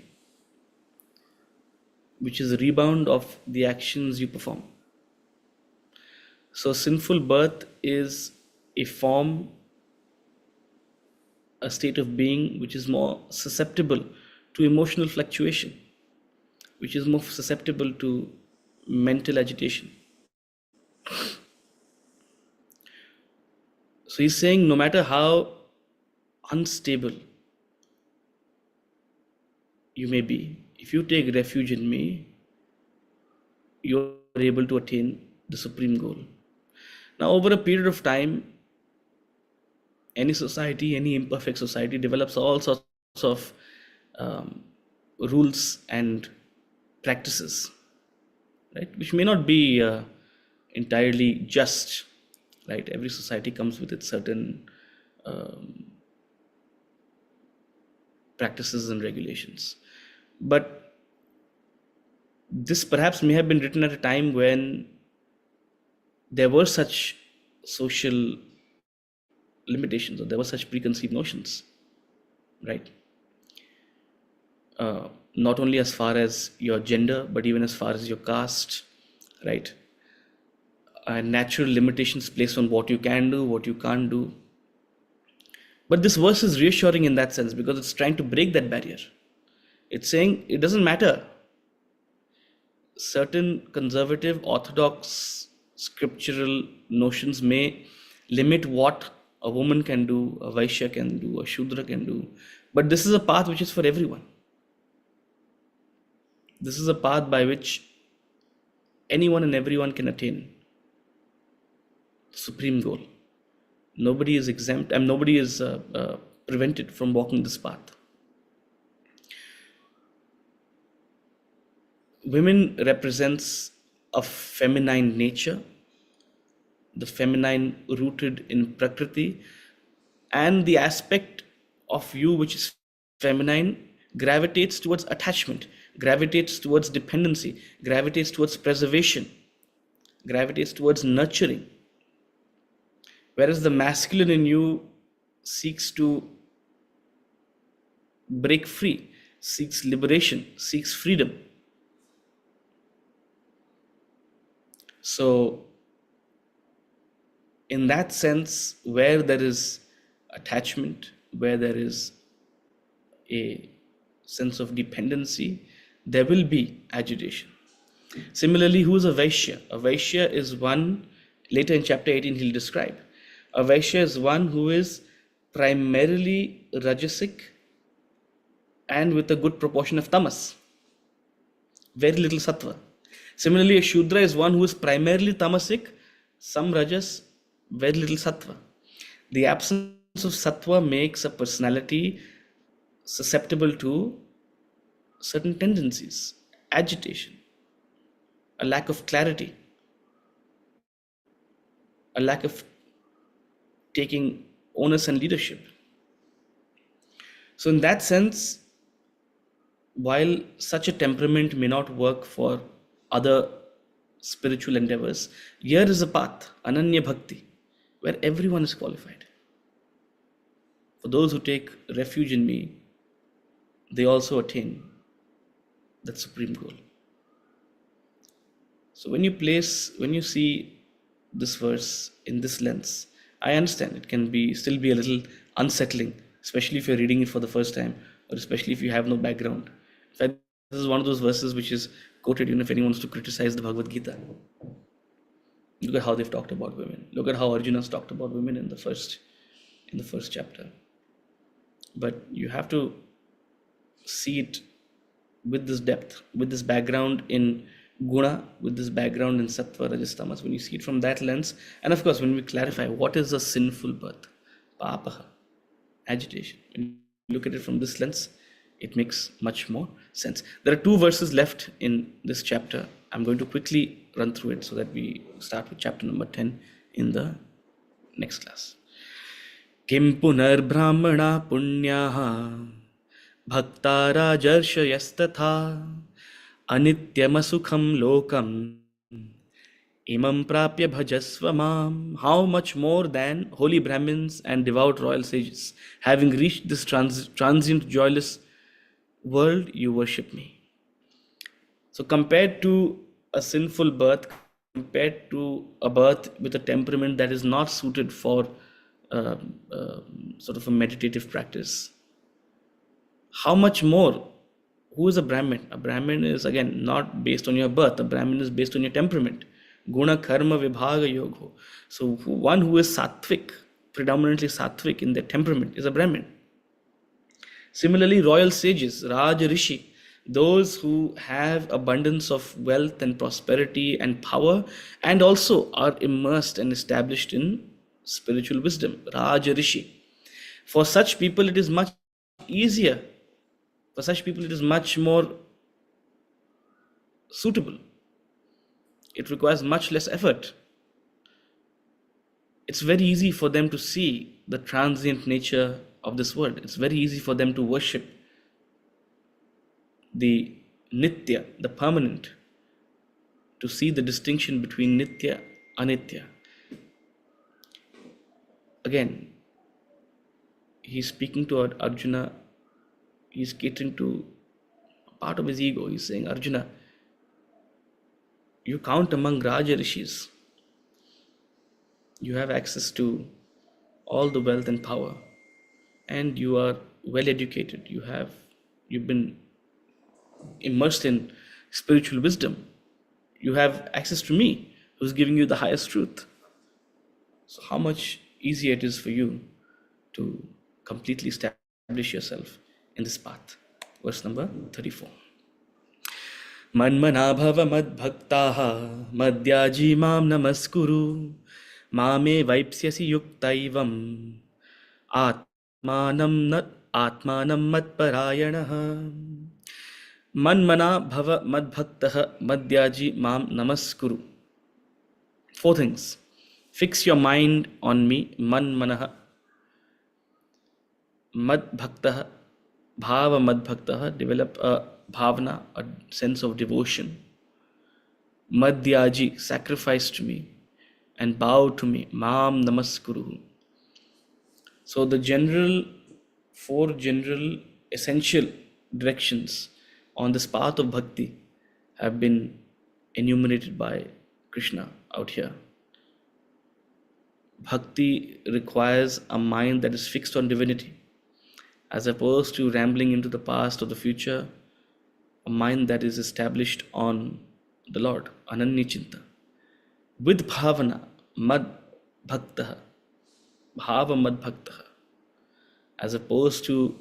S1: which is a rebound of the actions you perform. So sinful birth is a form, a state of being which is more susceptible to emotional fluctuation, which is more susceptible to mental agitation. So he's saying no matter how unstable you may be, if you take refuge in me, you're able to attain the supreme goal. Now, over a period of time, any society, any imperfect society develops all sorts of rules and practices, right, which may not be entirely just, right? Every society comes with its certain practices and regulations. But this perhaps may have been written at a time when there were such social limitations, or there were such preconceived notions, right? Not only as far as your gender, but even as far as your caste, right? Natural limitations placed on what you can do, what you can't do. But this verse is reassuring in that sense, because it's trying to break that barrier. It's saying it doesn't matter. Certain conservative, orthodox, scriptural notions may limit what a woman can do, a Vaishya can do, a Shudra can do. But this is a path which is for everyone. This is a path by which anyone and everyone can attain the supreme goal. Nobody is exempt, and nobody is prevented from walking this path. Women represents a feminine nature, the feminine rooted in Prakriti, and the aspect of you which is feminine gravitates towards attachment, gravitates towards dependency, gravitates towards preservation, gravitates towards nurturing. Whereas the masculine in you seeks to break free, seeks liberation, seeks freedom. So, in that sense, where there is attachment, where there is a sense of dependency, there will be agitation. Similarly, who is a Vaishya? A Vaishya is one, later in chapter 18 he'll describe. A Vaishya is one who is primarily Rajasic and with a good proportion of Tamas. Very little Sattva. Similarly, a Shudra is one who is primarily Tamasic, some Rajas, very little Sattva. The absence of Sattva makes a personality susceptible to certain tendencies, agitation, a lack of clarity, a lack of taking onus and leadership. So in that sense, while such a temperament may not work for other spiritual endeavors, here is a path, Ananya Bhakti, where everyone is qualified. For those who take refuge in me, they also attain that supreme goal. So when you see this verse in this lens, I understand it can still be a little unsettling, especially if you're reading it for the first time, or especially if you have no background. In fact, this is one of those verses which is quoted, if anyone wants to criticize the Bhagavad Gita. Look at how they've talked about women. Look at how Arjuna's talked about women in the first chapter. But you have to see it with this depth, with this background in Guna with this background in Sattva, Rajas, Tamas, when you see it from that lens, and of course, when we clarify what is a sinful birth, papaha, agitation. When you look at it from this lens, it makes much more sense. There are 2 verses left in this chapter. I'm going to quickly run through it so that we start with chapter number 10 in the next class. Kim punar brahmana punyaha bhakta rajarshyastatha anityamasukham lokam imam prapya bhajasva mam. How much more than holy Brahmins and devout royal sages, having reached this transient joyless world, you worship me. So compared to a sinful birth, compared to a birth with a temperament that is not suited for sort of a meditative practice, how much more? Who is a Brahmin? A Brahmin is again not based on your birth. A Brahmin is based on your temperament. Guna karma vibhaga yoga. So one who is sattvic, predominantly sattvic in their temperament, is a Brahmin. Similarly, royal sages, Raj Rishi, those who have abundance of wealth and prosperity and power, and also are immersed and established in spiritual wisdom, Raj Rishi. For such people, it is much easier. For such people, it is much more suitable. It requires much less effort. It's very easy for them to see the transient nature of this world. It's very easy for them to worship the Nitya, the permanent, to see the distinction between Nitya, Anitya. Again, he's speaking to Arjuna. He's catering to part of his ego. He's saying, Arjuna, you count among Raja Rishis. You have access to all the wealth and power, and you are well educated. You've been immersed in spiritual wisdom. You have access to me, who's giving you the highest truth. So how much easier it is for you to completely establish yourself in this path. Verse number 34. Manmana bhava mad bhaktaha madhyaji mam namaskuru mame vaipsyasi yuktaivam atmanam mat parayanaha. Manmana bhava mad bhaktaha madhyaji mam namaskuru. 4 things. Fix your mind on me, manmanaha, mad bhaktaha, bhava mad bhaktaha, develop a bhavana, a sense of devotion. Madhyaji, sacrifice to me and bow to me, mam namaskuru. So the 4 general essential directions on this path of bhakti have been enumerated by Krishna out here. Bhakti requires a mind that is fixed on divinity, as opposed to rambling into the past or the future, a mind that is established on the Lord, Ananya Chinta. With bhavana, mad bhaktaha, bhava mad bhaktaha, as opposed to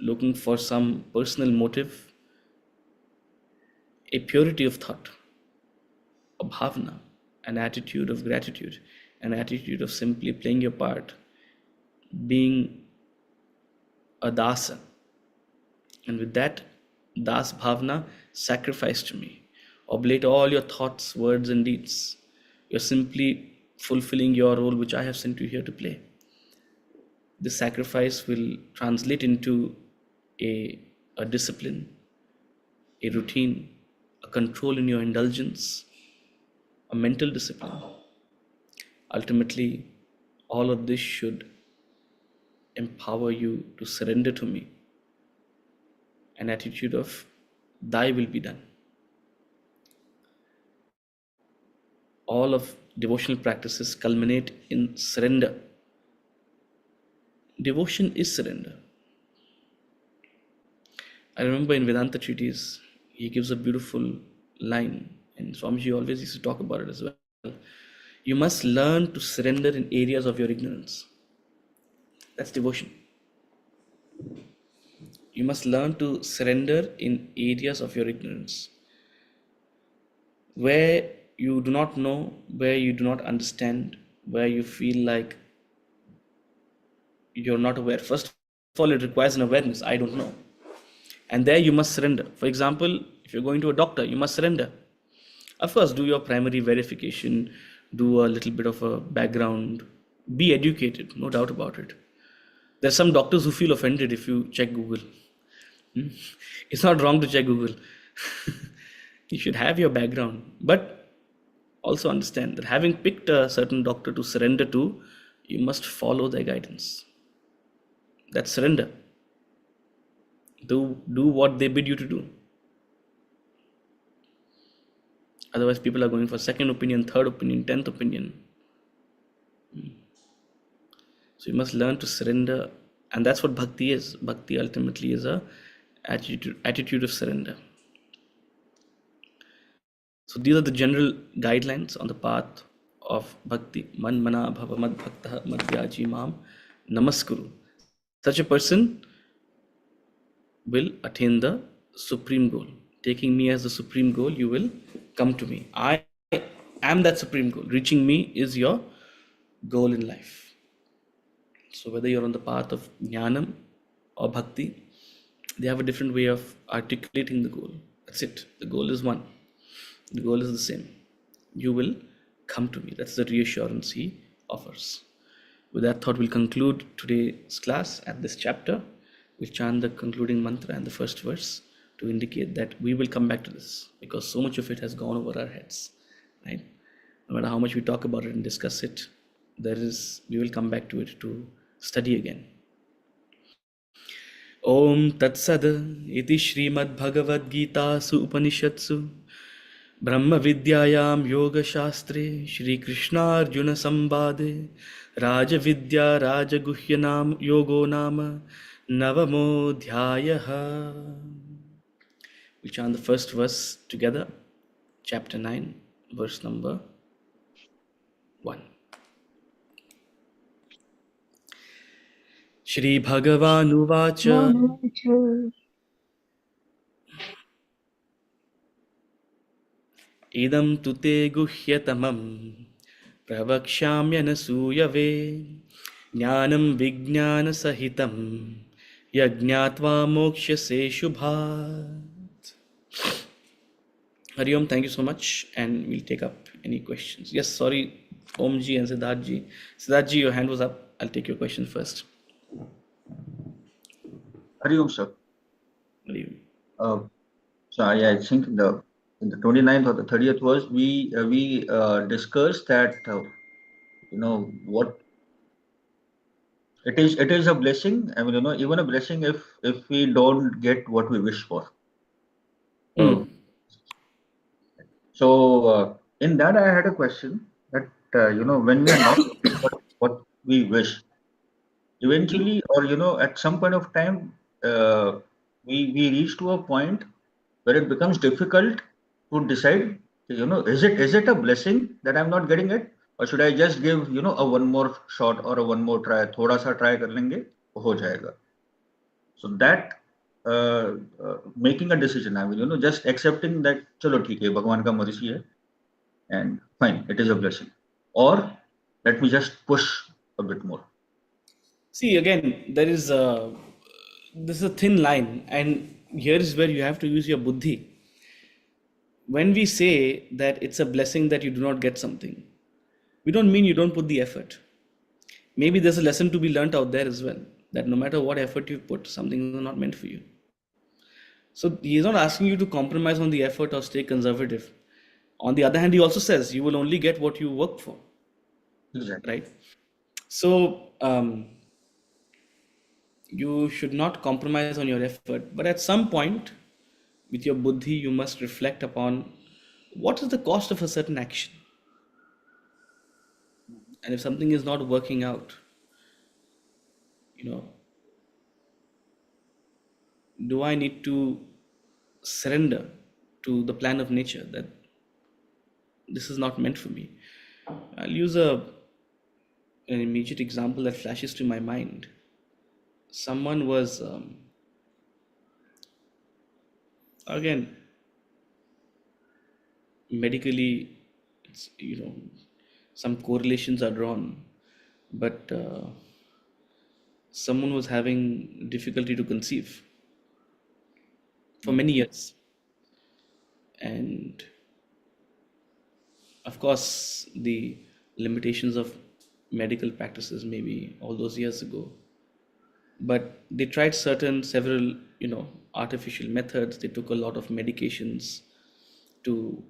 S1: looking for some personal motive, a purity of thought, a bhavana, an attitude of gratitude, an attitude of simply playing your part, being a dasa. And with that das bhavana, sacrifice to me. Oblate all your thoughts, words, and deeds. You're simply fulfilling your role which I have sent you here to play. This sacrifice will translate into a discipline, a routine, a control in your indulgence, a mental discipline. Ultimately, all of this should empower you to surrender to me, an attitude of thy will be done. All of devotional practices culminate in surrender. Devotion is surrender. I remember in Vedanta treatise, he gives a beautiful line, and Swamiji always used to talk about it as well. You must learn to surrender in areas of your ignorance. That's devotion. You must learn to surrender in areas of your ignorance. where you do not know, where you do not understand, where you feel like you're not aware. First of all, it requires an awareness. I don't know. And there you must surrender. For example, if you're going to a doctor, you must surrender. Of course, do your primary verification, do a little bit of a background, be educated, no doubt about it. There's some doctors who feel offended if you check Google. It's not wrong to check Google. You should have your background, but also understand that having picked a certain doctor to surrender to, you must follow their guidance. That's surrender. Do what they bid you to do. Otherwise, people are going for second opinion, third opinion, 10th opinion. So you must learn to surrender, and that's what bhakti is. Bhakti ultimately is a attitude of surrender. So these are the general guidelines on the path of bhakti. Man mana bhava mad bhaktah madhyaji mam namaskuru. Such a person will attain the supreme goal. Taking me as the supreme goal, you will come to me. I am that supreme goal. Reaching me is your goal in life. So whether you're on the path of jnanam or bhakti, they have a different way of articulating the goal. That's it. The goal is one. The goal is the same. You will come to me. That's the reassurance he offers. With that thought, we'll conclude today's class at this chapter. We'll chant the concluding mantra and the first verse to indicate that we will come back to this, because so much of it has gone over our heads, right? No matter how much we talk about it and discuss it, we will come back to it to study again. Om Tat Sad iti Srimad Bhagavad Gita Su Upanishatsu Brahma Vidyayam Yoga Shastre Shri Krishna Arjuna Sambade Raja Vidya Raja Guhyanam Yogo Nama Navamo Dhyayaha. We chant the first verse together, chapter 9, verse number 1. Shri Bhagavan Uvacha Idam tute guhyatamam pravakshamyanasuyave jnanam vijnana sahitam yajnatva mokshase shubhat. Hari Om, thank you so much, and we'll take up any questions. Yes, sorry, Om Ji and Siddharth Ji. Siddharth Ji, your hand was up. I'll take your question first.
S2: Hari Om, sir.
S1: Hari Om.
S2: So I think in the 29th or the 30th verse, we discussed that what it is a blessing. I mean, even a blessing if we don't get what we wish for. So in that, I had a question that when we are not getting what we wish, eventually, or at some point of time, we reach to a point where it becomes difficult to decide, is it a blessing that I'm not getting it, or should I just give a one more shot or a one more try, thoda sa try kar lenge, ho jayega. So that making a decision, I mean, just accepting that chalo theek hai, Bhagwan ka marzi hai, and fine, it is a blessing, or let me just push a bit more.
S1: See, again, this is a thin line, and here is where you have to use your buddhi. When we say that it's a blessing that you do not get something, we don't mean you don't put the effort. Maybe there's a lesson to be learnt out there as well, that no matter what effort you put, something is not meant for you. So he's not asking you to compromise on the effort or stay conservative. On the other hand, he also says you will only get what you work for.
S2: Exactly.
S1: Right? So you should not compromise on your effort, but at some point with your buddhi, you must reflect upon what is the cost of a certain action. And if something is not working out, do I need to surrender to the plan of nature that this is not meant for me? I'll use an immediate example that flashes to my mind. Someone was, again, medically, it's, some correlations are drawn, but someone was having difficulty to conceive for many years, and of course the limitations of medical practices maybe all those years ago, but they tried several artificial methods. They took a lot of medications to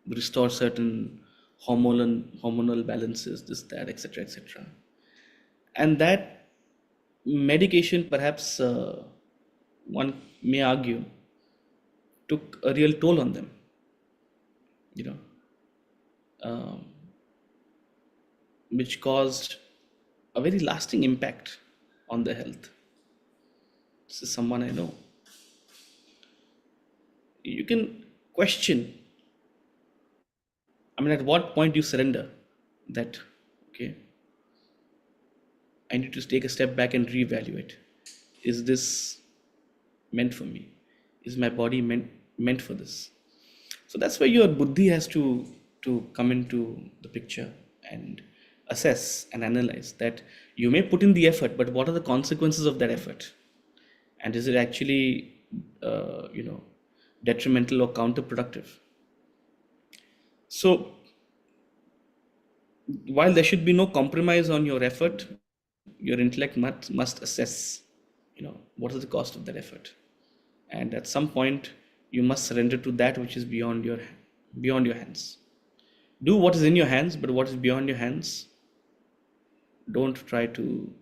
S1: restore certain hormonal balances, this, that, etc., etc. And that medication, perhaps one may argue, took a real toll on them, you know which caused a very lasting impact on their health. This is someone I know. You can question, I mean, at what point do you surrender that, okay, I need to take a step back and reevaluate. Is this meant for me? Is my body meant for this? So that's where your buddhi has to come into the picture and assess and analyze that you may put in the effort, but what are the consequences of that effort? And is it actually, detrimental or counterproductive? So while there should be no compromise on your effort, your intellect must assess, what is the cost of that effort? And at some point, you must surrender to that which is beyond your hands. Do what is in your hands, but what is beyond your hands, don't try to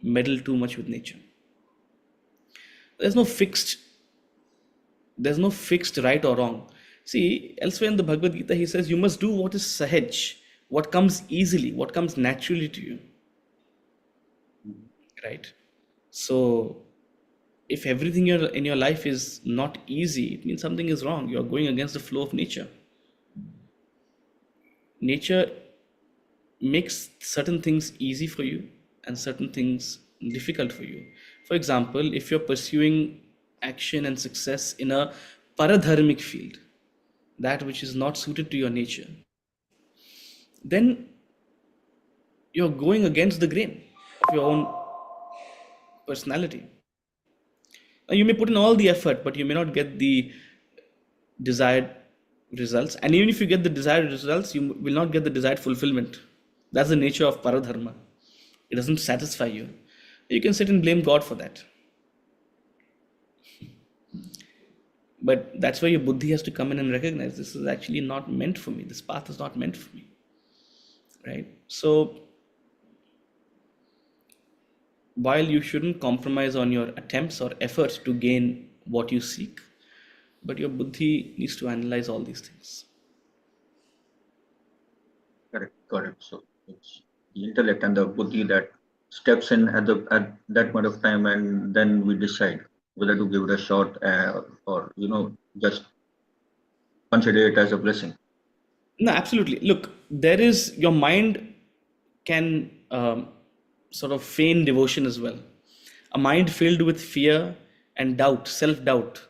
S1: meddle too much with nature. There's no fixed right or wrong. See, elsewhere in the Bhagavad Gita, he says you must do what is sahaj, what comes easily, what comes naturally to you. Right? So, if everything in your life is not easy, it means something is wrong. You're going against the flow of nature. Nature makes certain things easy for you and certain things difficult for you. For example, if you're pursuing action and success in a paradharmic field, that which is not suited to your nature, then you're going against the grain of your own personality. Now, you may put in all the effort, but you may not get the desired results. And even if you get the desired results, you will not get the desired fulfillment. That's the nature of paradharma. It doesn't satisfy you. You can sit and blame God for that. But that's where your buddhi has to come in and recognize this is actually not meant for me. This path is not meant for me. Right? So, while you shouldn't compromise on your attempts or efforts to gain what you seek, but your buddhi needs to analyze all these things.
S2: Correct. So it's the intellect and the buddhi that steps in at that point of time, and then we decide whether to give it a shot or just consider it as a blessing.
S1: No, absolutely. Look, your mind can sort of feign devotion as well. A mind filled with fear and doubt, self-doubt,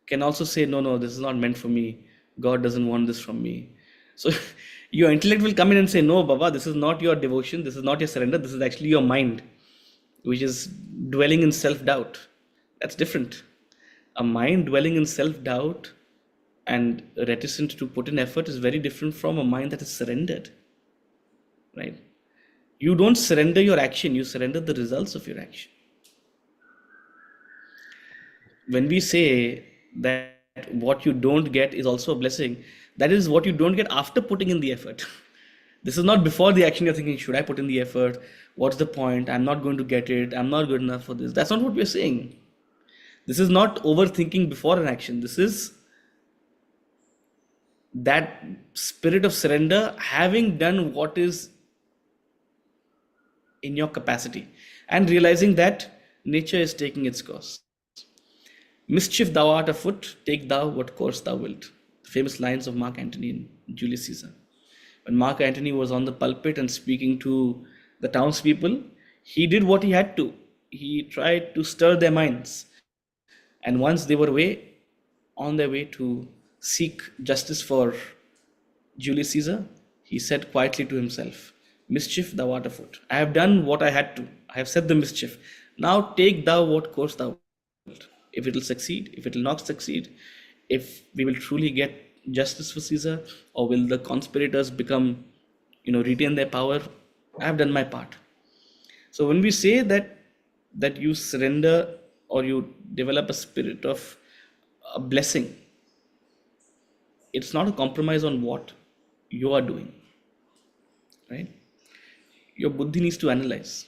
S1: can also say, no, this is not meant for me. God doesn't want this from me. So your intellect will come in and say, no, Baba, this is not your devotion. This is not your surrender. This is actually your mind, which is dwelling in self-doubt. That's different. A mind dwelling in self-doubt and reticent to put in effort is very different from a mind that is surrendered. Right? You don't surrender your action, you surrender the results of your action. When we say that what you don't get is also a blessing, that is what you don't get after putting in the effort. This is not before the action you're thinking, should I put in the effort? What's the point? I'm not going to get it. I'm not good enough for this. That's not what we're saying. This is not overthinking before an action. This is that spirit of surrender, having done what is in your capacity and realizing that nature is taking its course. Mischief thou art afoot, take thou what course thou wilt. The famous lines of Mark Antony and Julius Caesar. When Mark Antony was on the pulpit and speaking to the townspeople, he did what he had to. He tried to stir their minds. And once they were on their way to seek justice for Julius Caesar, he said quietly to himself, "Mischief thou art afoot. I have done what I had to. I have said the mischief. Now take thou what course thou wilt. If it will succeed, if it will not succeed, if we will truly get justice for Caesar, or will the conspirators become, retain their power, I have done my part." So when we say that you surrender or you develop a spirit of a blessing, it's not a compromise on what you are doing, right? Your buddhi needs to analyze.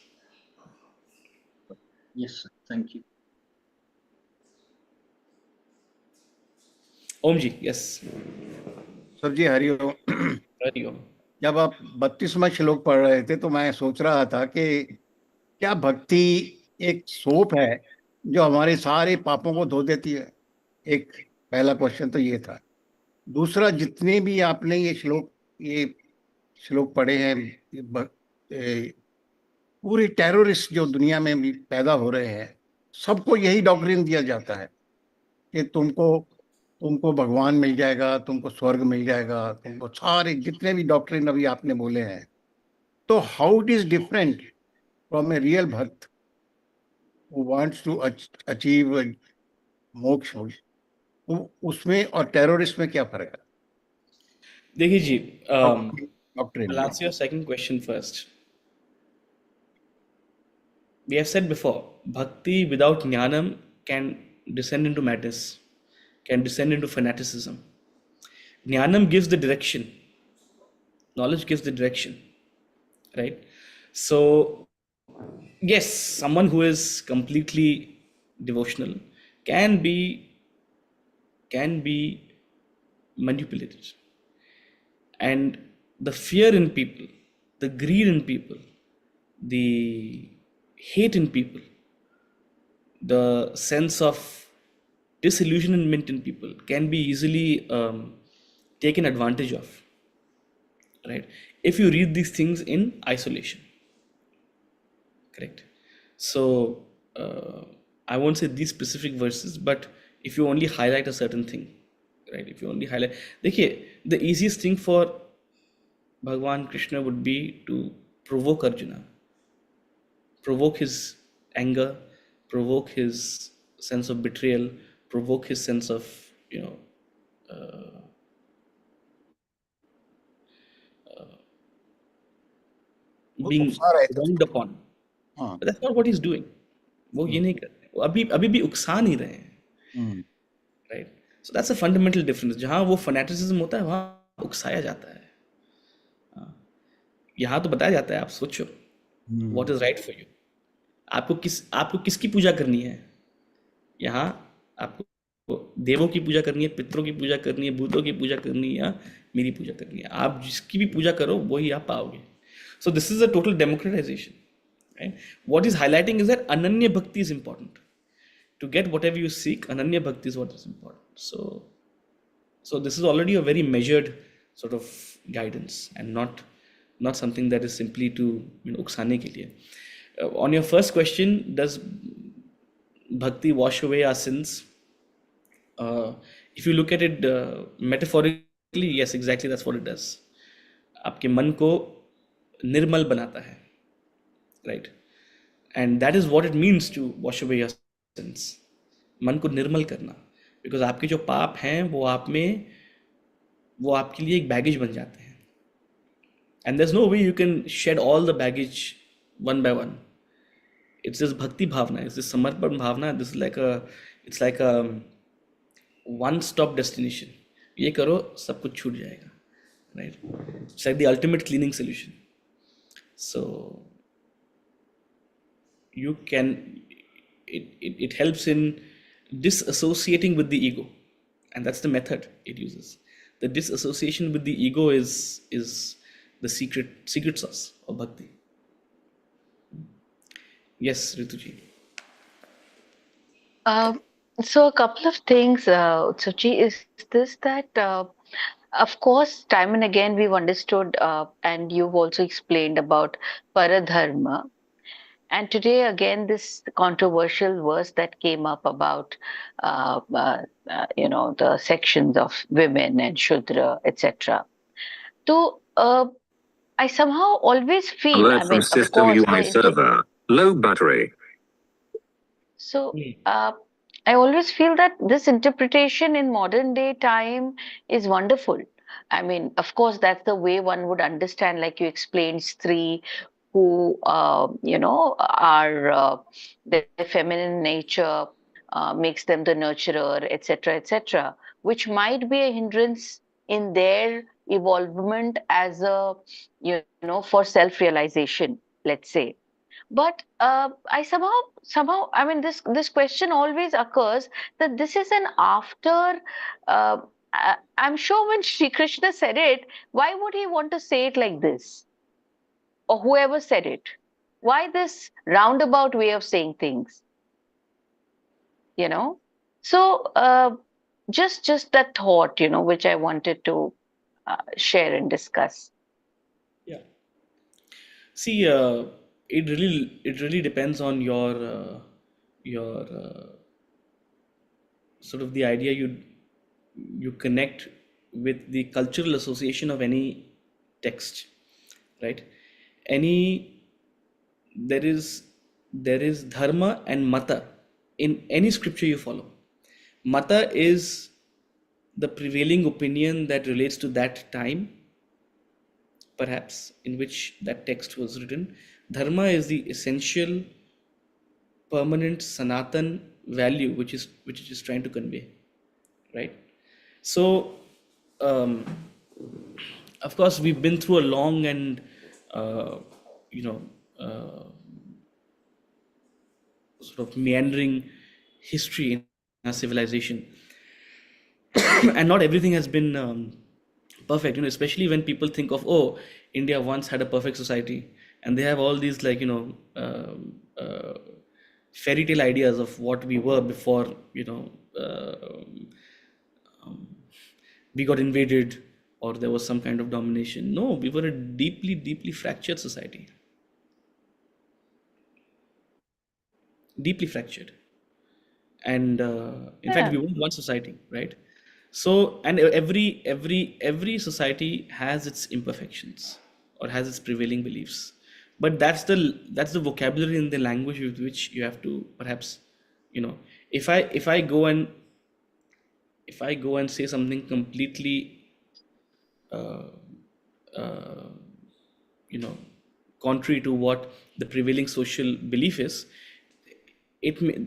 S2: Yes, sir. Thank you.
S1: Om ji, yes.
S8: Sir ji Hari Om.
S1: Hari Om.
S8: जब आप 32वां श्लोक पढ़ रहे थे तो मैं सोच रहा था कि क्या भक्ति एक सोप है जो हमारे सारे पापों को धो देती है? एक पहला क्वेश्चन तो ये था। दूसरा, जितने भी आपने ये श्लोक पढ़े हैं, पूरे टेररिस्ट जो दुनिया में भी पैदा हो रहे हैं, सबको यही डॉक्ट्रिन दिया जाता है कि तुमको भगवान मिल जाएगा, तुमको स्वर्ग मिल जाएगा, तुमको सारे जितने भी डॉक्ट्रिन अभी आपने बोले हैं। तो how it is different from a real भक्त who wants to achieve मोक्ष? उसमें और टेररिस्ट में क्या फर्क है?
S1: देखिए जी,
S8: doctrine
S1: I'll answer your second question first. We have said before, bhakti without jnanam can descend into madness, can descend into fanaticism. Jnanam gives the direction, knowledge gives the direction, right? So, yes, someone who is completely devotional can be manipulated, and the fear in people, the greed in people, the hate in people, the sense of disillusionment in people can be easily taken advantage of, right? If you read these things in isolation, correct? So I won't say these specific verses, but if you only highlight a certain thing, right? If you only highlight, देखिए, the easiest thing for Bhagwan Krishna would be to provoke Arjuna, provoke his anger, provoke his sense of betrayal, provoke his sense of, being
S8: उकसा रहे थे
S1: wronged upon.
S8: हाँ।
S1: But that's not what he's doing. वो ये नहीं कर रहे, वो अभी भी उकसा नहीं रहे हैं, right? So that's a fundamental difference. जहाँ वो fanaticism होता है, वहाँ उकसाया जाता है. यहाँ तो बताया जाता है, आप सोचो, what is right for you. आपको किसकी पूजा करनी है? यहाँ आपको देवों की पूजा करनी है, पितरों की पूजा करनी है, भूतों की पूजा करनी है, या मेरी पूजा करनी है? आप जिसकी भी पूजा करो वही आप पाओगे. So this is a total democratization, right? What is highlighting is that Ananya Bhakti is important. To get whatever you seek, Ananya Bhakti is what is important. So this is already a very measured sort of guidance, and not something that is simply to uksane ke liye. On your first question, does bhakti wash away our sins? If you look at it metaphorically, yes, exactly that's what it does. आपके मन को निर्मल बनाता है, right? And that is what it means to wash away your sins. मन को निर्मल करना, because आपके जो पाप हैं वो आपके लिए एक बैगेज बन जाते हैं. And there's no way you can shed all the baggage one by one. It's this bhakti bhavna, it's this samarpan bhavna. This is it's like a one-stop destination. ये करो, सब कुछ छूट जाएगा, right? It's like the ultimate cleaning solution. So you can, it helps in disassociating with the ego, and that's the method it uses. The disassociation with the ego is the secret sauce of bhakti. Yes, Rituji.
S9: So a couple of things, Suchi, is this that of course, time and again we've understood, and you've also explained about paradharma. And today again, this controversial verse that came up about, the sections of women and Shudra, etc. So I somehow always feel,
S10: Alert
S9: I
S10: from
S9: mean, of
S10: system
S9: course,
S10: UI server. Low battery.
S9: so
S1: Hmm.
S9: I always feel that this interpretation in modern day time is wonderful. I mean, of course, that's the way one would understand, like you explained, Stree, who are their feminine nature makes them the nurturer, etc., etc., which might be a hindrance in their evolvement as a for self-realization, let's say. But I somehow, I mean, this question always occurs that this is an after. I'm sure when Sri Krishna said it, why would he want to say it like this, or whoever said it? Why this roundabout way of saying things? You know. So just that thought, which I wanted to share and discuss.
S1: Yeah. See, it really depends on your sort of the idea you connect with the cultural association of any text, right? Any there is dharma and mata in any scripture you follow. Mata is the prevailing opinion that relates to that time, perhaps, in which that text was written. Dharma is the essential, permanent, sanatan value which it is trying to convey, right? So, um, of course, we've been through a long and uh, you know sort of meandering history in our civilization, and not everything has been perfect. Especially when people think of, oh, India once had a perfect society, and they have all these, like, fairy tale ideas of what we were before we got invaded, or there was some kind of domination. No, we were a deeply, deeply fractured society, deeply fractured. And in fact,
S9: Yeah.
S1: we weren't one society, right? So, and every society has its imperfections or has its prevailing beliefs, but that's the vocabulary in the language with which you have to, perhaps, you know if I go and say something completely uh, uh, you know contrary to what the prevailing social belief is,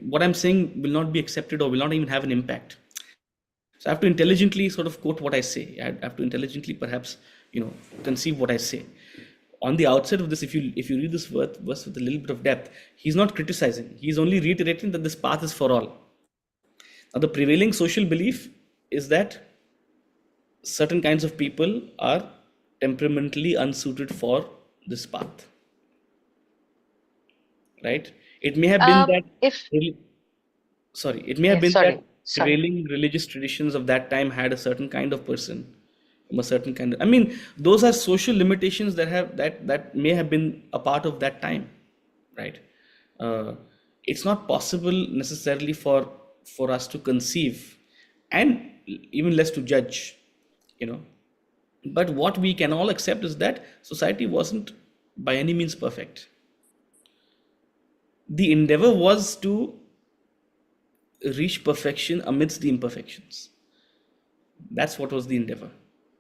S1: what I'm saying will not be accepted or will not even have an impact. So I have to intelligently sort of quote what I say. I have to intelligently, perhaps, conceive what I say. On the outset of this, if you read this verse with a little bit of depth, he's not criticizing. He's only reiterating that this path is for all. Now, the prevailing social belief is that certain kinds of people are temperamentally unsuited for this path, right? It may have been that
S9: If
S1: sorry, it may have
S9: yes,
S1: been that
S9: sorry.
S1: prevailing religious traditions of that time had a certain kind of person, a certain kind of, I mean, those are social limitations that may have been a part of that time, right? uh, it's not possible necessarily for us to conceive, and even less to judge, you know but what we can all accept is that society wasn't by any means perfect. The endeavor was to reach perfection amidst the imperfections. That's what was the endeavor,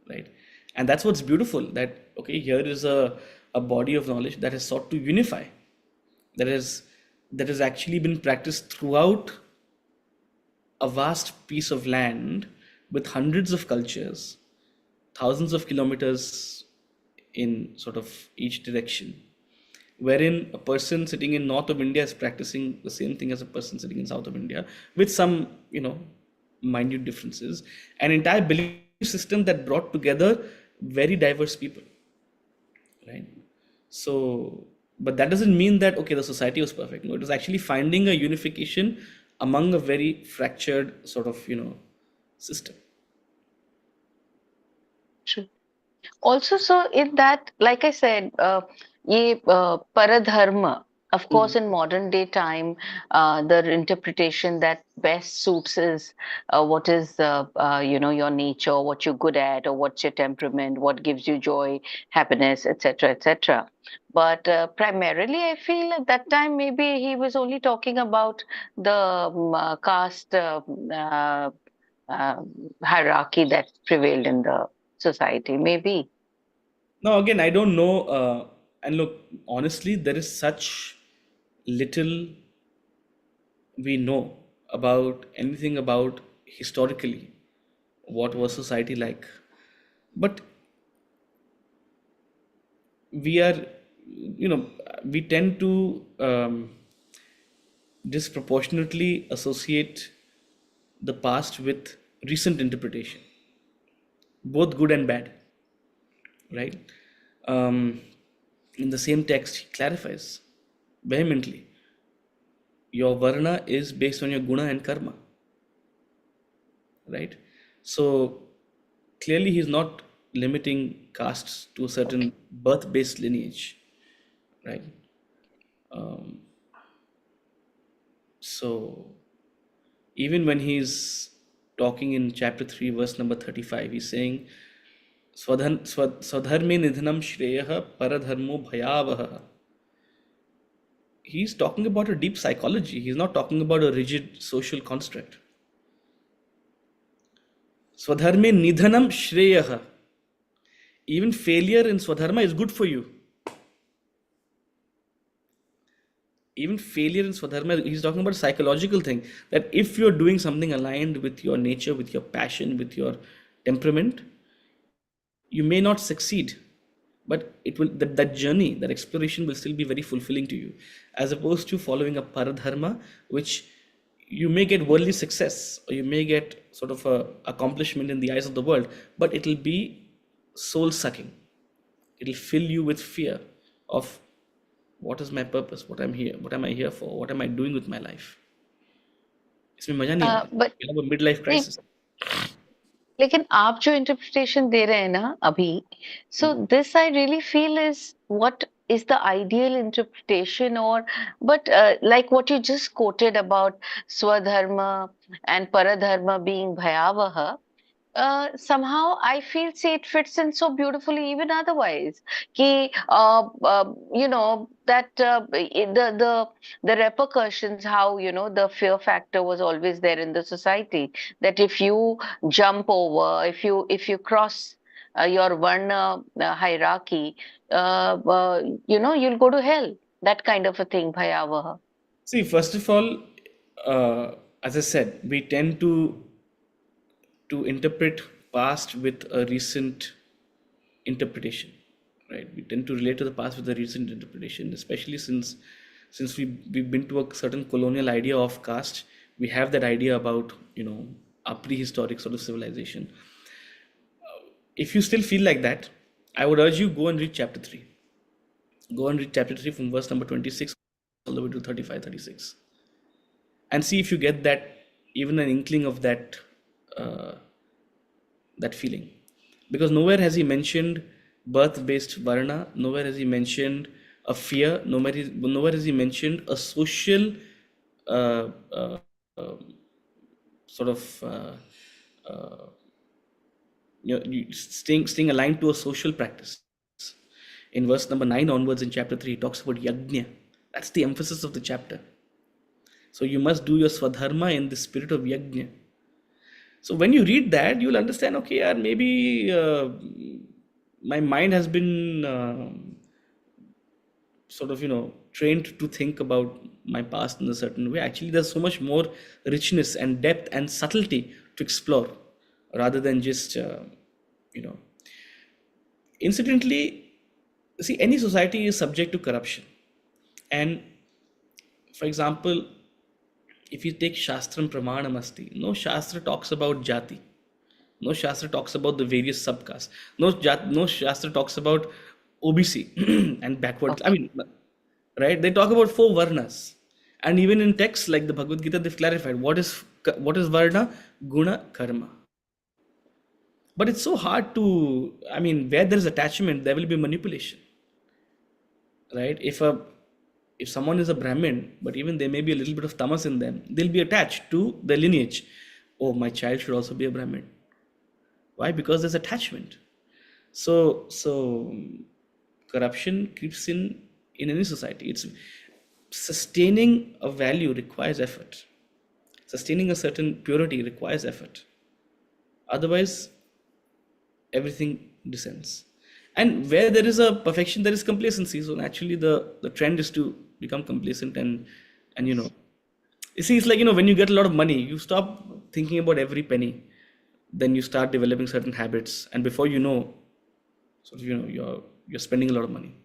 S1: right? And that's what's beautiful, that okay, here is a body of knowledge that has sought to unify, that has actually been practiced throughout a vast piece of land with hundreds of cultures, thousands of kilometers in sort of each direction, wherein a person sitting in north of India is practicing the same thing as a person sitting in south of India, with some minute differences. An entire belief system that brought together very diverse people, right? So, but that doesn't mean that okay, the society was perfect. No, it was actually finding a unification among a very fractured sort of system.
S9: True. Also, so in that, like I said, ye paradharma. Of course, in modern day time, the interpretation that best suits is what is your nature, what you're good at, or what's your temperament, what gives you joy, happiness, etc., etc. But primarily, I feel at that time maybe he was only talking about the caste hierarchy that prevailed in the society. Maybe.
S1: Now, again, I don't know. And look, honestly, there is such little we know about anything about historically what was society like. But we are, we tend to disproportionately associate the past with recent interpretation, both good and bad, right? Um, in the same text, he clarifies vehemently your varna is based on your guna and karma, right? So clearly, he's not limiting castes to a certain birth based lineage, right? Um, so even when he's talking in chapter 3, verse number 35, he's saying, Swadharme nidhanam shreyah paradharmo bhayavah. He's talking about a deep psychology. He's not talking about a rigid social construct. Swadharme nidhanam shreyah. Even failure in Swadharma is good for you. Even failure in Swadharma, he's talking about a psychological thing. That if you're doing something aligned with your nature, with your passion, with your temperament, you may not succeed. But it will that journey, that exploration will still be very fulfilling to you. As opposed to following a paradharma, which you may get worldly success or you may get sort of a accomplishment in the eyes of the world, but it will be soul sucking. It'll fill you with fear of what is my purpose, what am I here for, what am I doing with my life. इसमें मजा नहीं आता.
S9: But
S1: You have a midlife crisis.
S9: लेकिन आप जो interpretation दे रहे हैं ना अभी, so this I really feel is what is the ideal interpretation, or but like what you just quoted about swadharma and paradharma being bhayavaha, somehow I feel say it fits in so beautifully even otherwise. Ki, that the repercussions, how the fear factor was always there in the society. That if you jump over, if you cross your varna hierarchy, you'll go to hell. That kind of a thing, bhayavaha.
S1: See, first of all, as I said, we tend to interpret past with a recent interpretation, right? We tend to relate to the past with a recent interpretation, especially since we've been to a certain colonial idea of caste. We have that idea about a prehistoric sort of civilization. If you still feel like that, I would urge you, go and read chapter 3. Go and read chapter 3 from verse number 26 all the way to 35, 36, and see if you get that, even an inkling of that feeling. Because nowhere has he mentioned birth-based varna, nowhere has he mentioned a fear, nowhere has he mentioned a social sort of staying aligned to a social practice. In verse number 9 onwards in chapter 3, he talks about yajna. That's the emphasis of the chapter. So you must do your swadharma in the spirit of yajna. So when you read that, you'll understand, okay, maybe my mind has been sort of, trained to think about my past in a certain way. Actually, there's so much more richness and depth and subtlety to explore rather than just, Incidentally, see, any society is subject to corruption. And for example, if you take Shastram Pramanam Asti, no Shastra talks about Jati. No Shastra talks about the various subcastes. No Shastra talks about OBC and backward. I mean, right? They talk about 4 Varnas. And even in texts like the Bhagavad Gita, they've clarified what is Varna, Guna, Karma. But it's so hard to, where there is attachment, there will be manipulation. Right? If if someone is a Brahmin, but even there may be a little bit of tamas in them, they'll be attached to the lineage. Oh, my child should also be a Brahmin. Why? Because there's attachment. So corruption creeps in any society. It's sustaining a value requires effort. Sustaining a certain purity requires effort. Otherwise, everything descends. And where there is a perfection, there is complacency. So naturally, the trend is to become complacent and you see, it's like, when you get a lot of money, you stop thinking about every penny. Then you start developing certain habits, and before you know, sort of, you're spending a lot of money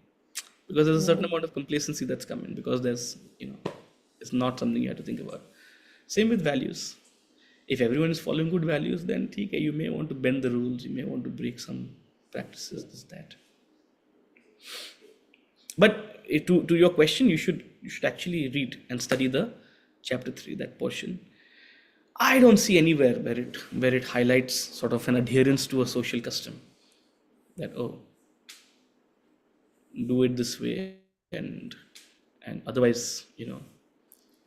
S1: because there's a certain amount of complacency that's coming because there's, it's not something you have to think about. Same with values. If everyone is following good values, then okay, you may want to bend the rules, you may want to break some practices, this, that. But to your question, you should actually read and study the chapter 3, that portion. I don't see anywhere where it highlights sort of an adherence to a social custom that, oh, do it this way, and otherwise,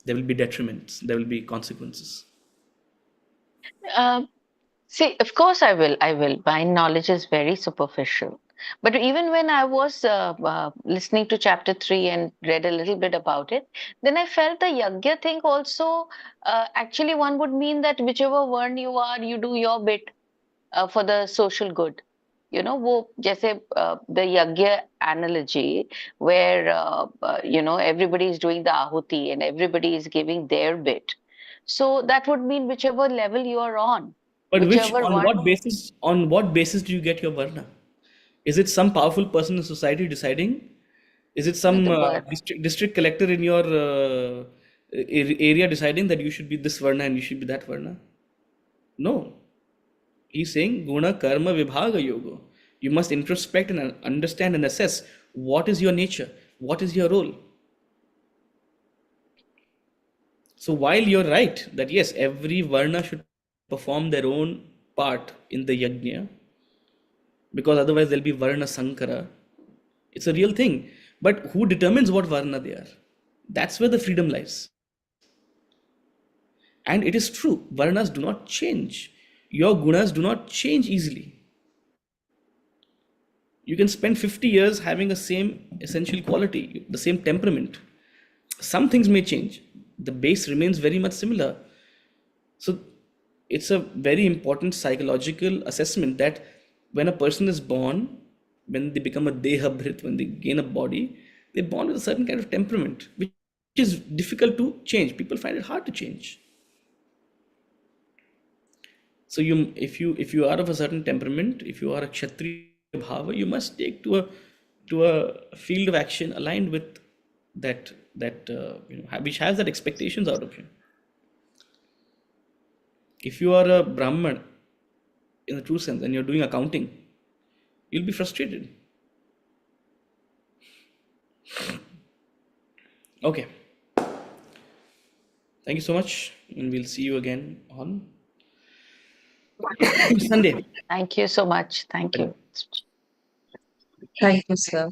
S1: there will be detriments, there will be consequences.
S9: See, of course I will. My knowledge is very superficial. But even when I was listening to chapter 3 and read a little bit about it, then I felt the yagya thing also, actually one would mean that whichever one you are, you do your bit for the social good. वो जैसे the yagya analogy where everybody is doing the ahuti and everybody is giving their bit. So that would mean whichever level you are on.
S1: But
S9: Whichever
S1: on
S9: one.
S1: what basis do you get your varna? Is it some powerful person in society deciding? Is it some district collector in your area deciding that you should be this varna and you should be that varna? No. He's saying guna karma vibhaga yoga. You must introspect and understand and assess what is your nature, what is your role. So while you're right that yes, every varna should perform their own part in the yajna, because otherwise there'll be varna sankara. It's a real thing. But who determines what varna they are? That's where the freedom lies. And it is true, varnas do not change. Your gunas do not change easily. You can spend 50 years having the same essential quality, the same temperament. Some things may change. The base remains very much similar. So it's a very important psychological assessment that when a person is born, when they become a dehabhrit, when they gain a body, they're born with a certain kind of temperament, which is difficult to change. People find it hard to change. So if you are of a certain temperament, if you are a kshatriya bhava, you must take to a field of action aligned with that which has that expectations out of you. If you are a Brahman in the true sense and you're doing accounting, you'll be frustrated. Okay. Thank you so much, and we'll see you again on Sunday.
S9: Thank you so much. Thank you.
S7: Thank you, sir.